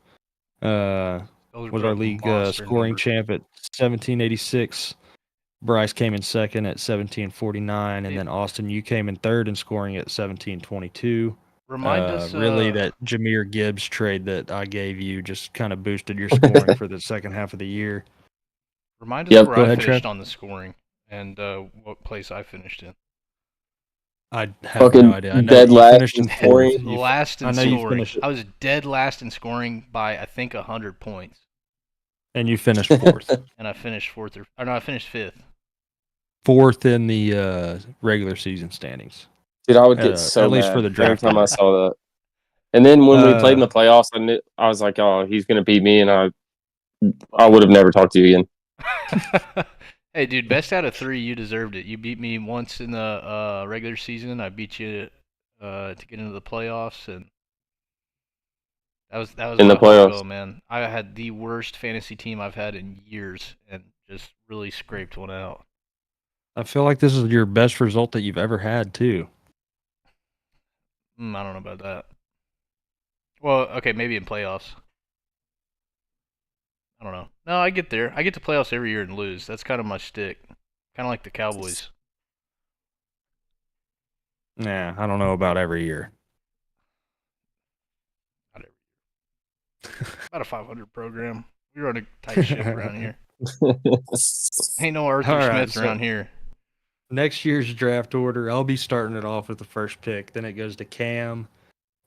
Speaker 2: was our league scoring champ at 1786. Bryce came in second at 1749, and then Austin, you came in third in scoring at 1722.
Speaker 1: Remind us,
Speaker 2: really, that Jahmyr Gibbs trade that I gave you just kind of boosted your scoring for the second half of the year.
Speaker 1: Remind us where I finished on the scoring and what place I finished in.
Speaker 2: I have no idea. I know
Speaker 3: dead
Speaker 2: you
Speaker 3: last
Speaker 2: finished in fourth.
Speaker 1: Last in scoring. I was dead last in scoring by I think 100 points.
Speaker 2: And you finished fourth.
Speaker 1: And I finished fourth, I finished fifth.
Speaker 2: Fourth in the regular season standings.
Speaker 3: Dude, I would get so
Speaker 2: at least
Speaker 3: mad
Speaker 2: for the draft
Speaker 3: every time I saw that. And then when we played in the playoffs, I was like, "Oh, he's gonna beat me," and I would have never talked to you again.
Speaker 1: Hey, dude, best out of 3, you deserved it. You beat me once in the regular season. I beat you to get into the playoffs, and that was
Speaker 3: in the playoffs,
Speaker 1: man. I had the worst fantasy team I've had in years, and just really scraped one out.
Speaker 2: I feel like this is your best result that you've ever had, too.
Speaker 1: I don't know about that. Well, okay, maybe in playoffs. I don't know. No, I get there. I get to playoffs every year and lose. That's kind of my shtick. Kind of like the Cowboys.
Speaker 2: Nah, I don't know about every year.
Speaker 1: Not every year. About a 500 program. We run a tight ship around here. Ain't no Arthur Smiths around here.
Speaker 2: Next year's draft order, I'll be starting it off with the first pick. Then it goes to Cam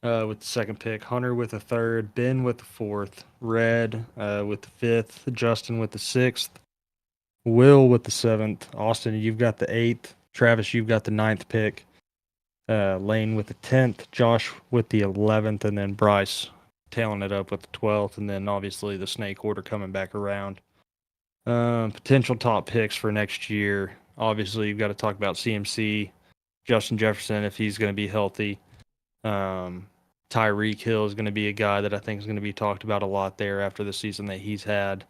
Speaker 2: with the second pick, Hunter with the third, Ben with the fourth, Red with the fifth, Justin with the sixth, Will with the seventh, Austin, you've got the eighth, Travis, you've got the ninth pick, Lane with the 10th, Josh with the 11th, and then Bryce tailing it up with the 12th, and then obviously the snake order coming back around. Potential top picks for next year. Obviously, you've got to talk about CMC, Justin Jefferson, if he's going to be healthy. Tyreek Hill is going to be a guy that I think is going to be talked about a lot there after the season that he's had.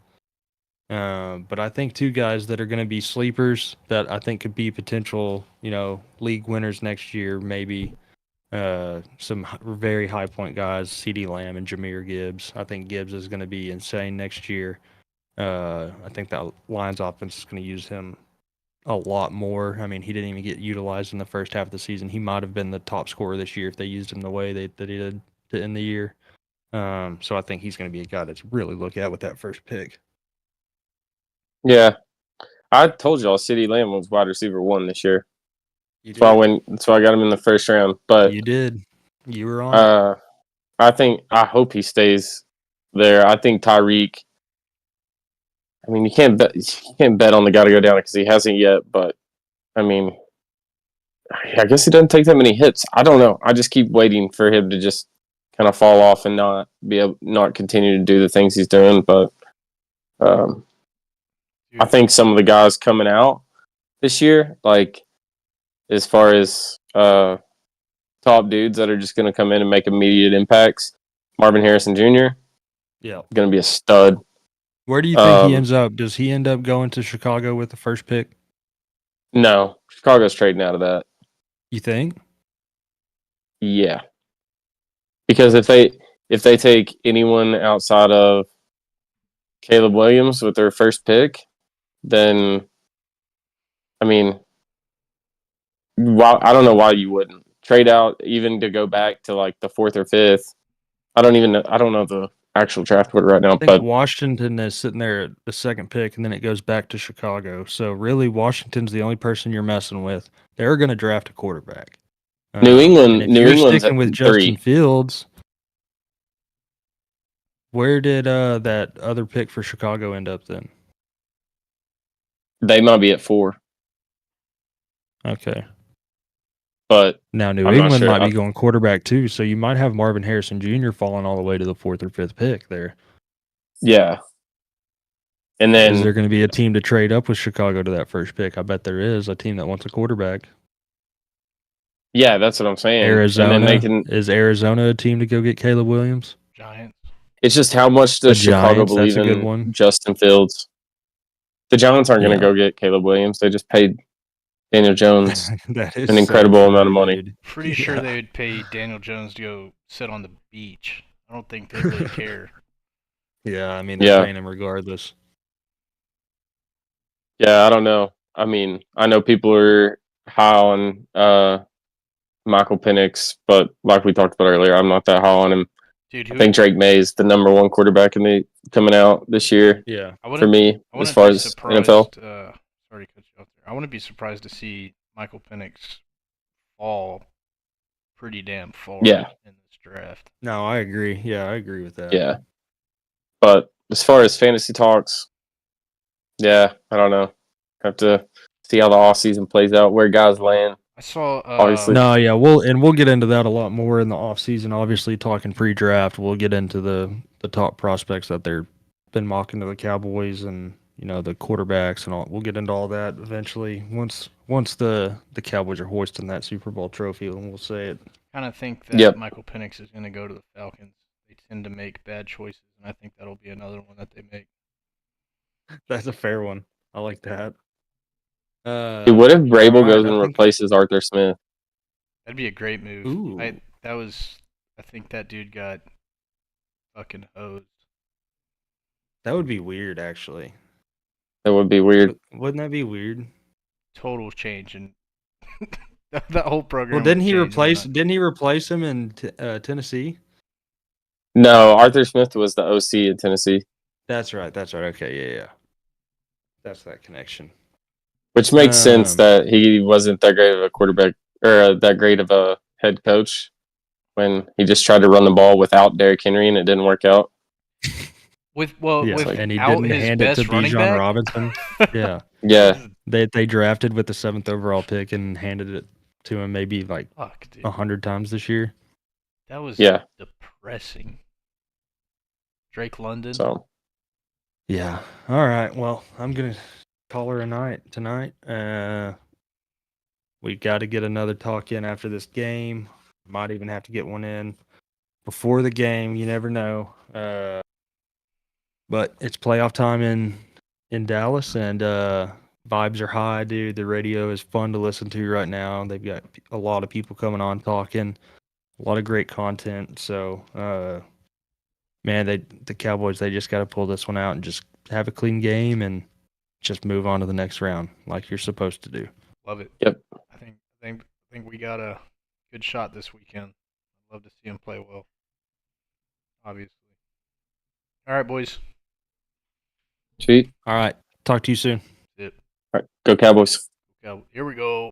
Speaker 2: But I think 2 guys that are going to be sleepers that I think could be potential, league winners next year, maybe some very high point guys, CeeDee Lamb and Jahmyr Gibbs. I think Gibbs is going to be insane next year. I think that Lions offense is going to use him a lot more. I mean, he didn't even get utilized in the first half of the season. He might have been the top scorer this year if they used him the way that he did to end the year. So I think he's going to be a guy that's really look at with that first pick.
Speaker 3: Yeah. I told y'all CeeDee Lamb was wide receiver 1 this year.
Speaker 2: You
Speaker 3: That's why I
Speaker 2: did.
Speaker 3: went. That's why I got him in the first round. But
Speaker 2: You did. You were on it.
Speaker 3: I hope he stays there. I think Tyreek. I mean, you can't bet on the guy to go down because he hasn't yet. But I mean, I guess he doesn't take that many hits. I don't know. I just keep waiting for him to just kind of fall off and not continue to do the things he's doing. But I think some of the guys coming out this year, like as far as top dudes that are just going to come in and make immediate impacts, Marvin Harrison Jr.
Speaker 2: Yeah.
Speaker 3: going to be a stud.
Speaker 2: Where do you think he ends up? Does he end up going to Chicago with the first pick?
Speaker 3: No, Chicago's trading out of that.
Speaker 2: You think?
Speaker 3: Yeah, because if they take anyone outside of Caleb Williams with their first pick, then I mean, I don't know why you wouldn't trade out even to go back to like the 4th or 5th. I don't know the actual draft order right now,
Speaker 2: I think
Speaker 3: but
Speaker 2: Washington is sitting there at the second pick, and then it goes back to Chicago. So really, Washington's the only person you're messing with. They're going to draft a quarterback.
Speaker 3: New
Speaker 2: And if you're
Speaker 3: England's
Speaker 2: sticking
Speaker 3: at
Speaker 2: with
Speaker 3: 3.
Speaker 2: Justin Fields, where did that other pick for Chicago end up then?
Speaker 3: They might be at 4,
Speaker 2: Okay.
Speaker 3: but
Speaker 2: Now New
Speaker 3: I'm not
Speaker 2: England
Speaker 3: sure.
Speaker 2: might be going quarterback too, so you might have Marvin Harrison Jr. falling all the way to the 4th or 5th pick there.
Speaker 3: Yeah, and
Speaker 2: Is there
Speaker 3: then
Speaker 2: going to be a team to trade up with Chicago to that first pick? I bet there is a team that wants a quarterback.
Speaker 3: yeah, that's what I'm saying.
Speaker 2: Arizona,
Speaker 3: and then
Speaker 2: is Arizona a team to go get Caleb Williams?
Speaker 1: Giants.
Speaker 3: It's just how much
Speaker 2: The
Speaker 3: does Chicago
Speaker 2: Giants, that's
Speaker 3: believe
Speaker 2: a good
Speaker 3: in
Speaker 2: one.
Speaker 3: Justin Fields? The Giants aren't going
Speaker 2: Yeah.
Speaker 3: to go get Caleb Williams. They just paid Daniel Jones
Speaker 2: That is
Speaker 3: an
Speaker 2: so
Speaker 3: incredible
Speaker 2: true,
Speaker 3: amount of money.
Speaker 2: dude.
Speaker 1: Pretty sure they would pay Daniel Jones to go sit on the beach. I don't think they really care.
Speaker 2: Yeah, I mean, they're
Speaker 3: Yeah.
Speaker 2: paying him regardless.
Speaker 3: Yeah, I don't know. I mean, I know people are high on Michael Penix, but like we talked about earlier, I'm not that high on him.
Speaker 1: Dude,
Speaker 3: I think Drake May is the number 1 quarterback coming out this year
Speaker 2: Yeah.
Speaker 3: for me as far as NFL.
Speaker 1: Sorry to cut you off there. I wouldn't be surprised to see Michael Penix fall pretty damn far
Speaker 3: Yeah.
Speaker 1: in this draft.
Speaker 2: No, I agree. Yeah, I agree with that.
Speaker 3: Yeah. But as far as fantasy talks, yeah, I don't know. Have to see how the offseason plays out, where guys land.
Speaker 1: I saw
Speaker 3: Obviously.
Speaker 2: No, yeah, we'll get into that a lot more in the offseason. Obviously, talking pre-draft, we'll get into the top prospects that they've been mocking to the Cowboys and the quarterbacks and all. We'll get into all that eventually once the Cowboys are hoisting that Super Bowl trophy, and we'll say it.
Speaker 1: I kind of think that
Speaker 3: Yep.
Speaker 1: Michael Penix is going to go to the Falcons. They tend to make bad choices, and I think that'll be another one that they make.
Speaker 2: That's a fair one. I like that.
Speaker 3: Dude, what if Vrabel goes and replaces Arthur Smith?
Speaker 1: That'd be a great move.
Speaker 2: Ooh.
Speaker 1: I think that dude got fucking hosed.
Speaker 2: That would be weird, actually.
Speaker 3: That would be weird.
Speaker 2: Wouldn't that be weird?
Speaker 1: Total change in that whole program.
Speaker 2: Well, didn't he replace him in Tennessee?
Speaker 3: No, Arthur Smith was the OC in Tennessee.
Speaker 2: That's right. Okay, yeah. That's that connection.
Speaker 3: Which makes sense that he wasn't that great of a quarterback or that great of a head coach when he just tried to run the ball without Derrick Henry and it didn't work out.
Speaker 2: And he didn't hand it to Bijan Robinson. Yeah.
Speaker 3: Yeah.
Speaker 2: They drafted with the 7th overall pick and handed it to him maybe like 100 times this year.
Speaker 1: That was depressing. Drake London.
Speaker 3: So.
Speaker 2: Yeah. All right. Well, I'm gonna call her a night tonight. We got to get another talk in after this game. Might even have to get one in before the game. You never know. But it's playoff time in Dallas, and vibes are high, dude. The radio is fun to listen to right now. They've got a lot of people coming on talking, a lot of great content. So, man, the Cowboys, they just got to pull this one out and just have a clean game and just move on to the next round like you're supposed to do.
Speaker 1: Love it.
Speaker 3: Yep.
Speaker 1: I think we got a good shot this weekend. I'd love to see him play well. Obviously. All right, boys.
Speaker 3: Sweet.
Speaker 2: All right. Talk to you soon.
Speaker 1: Yep.
Speaker 3: All right, go Cowboys.
Speaker 1: Here we go.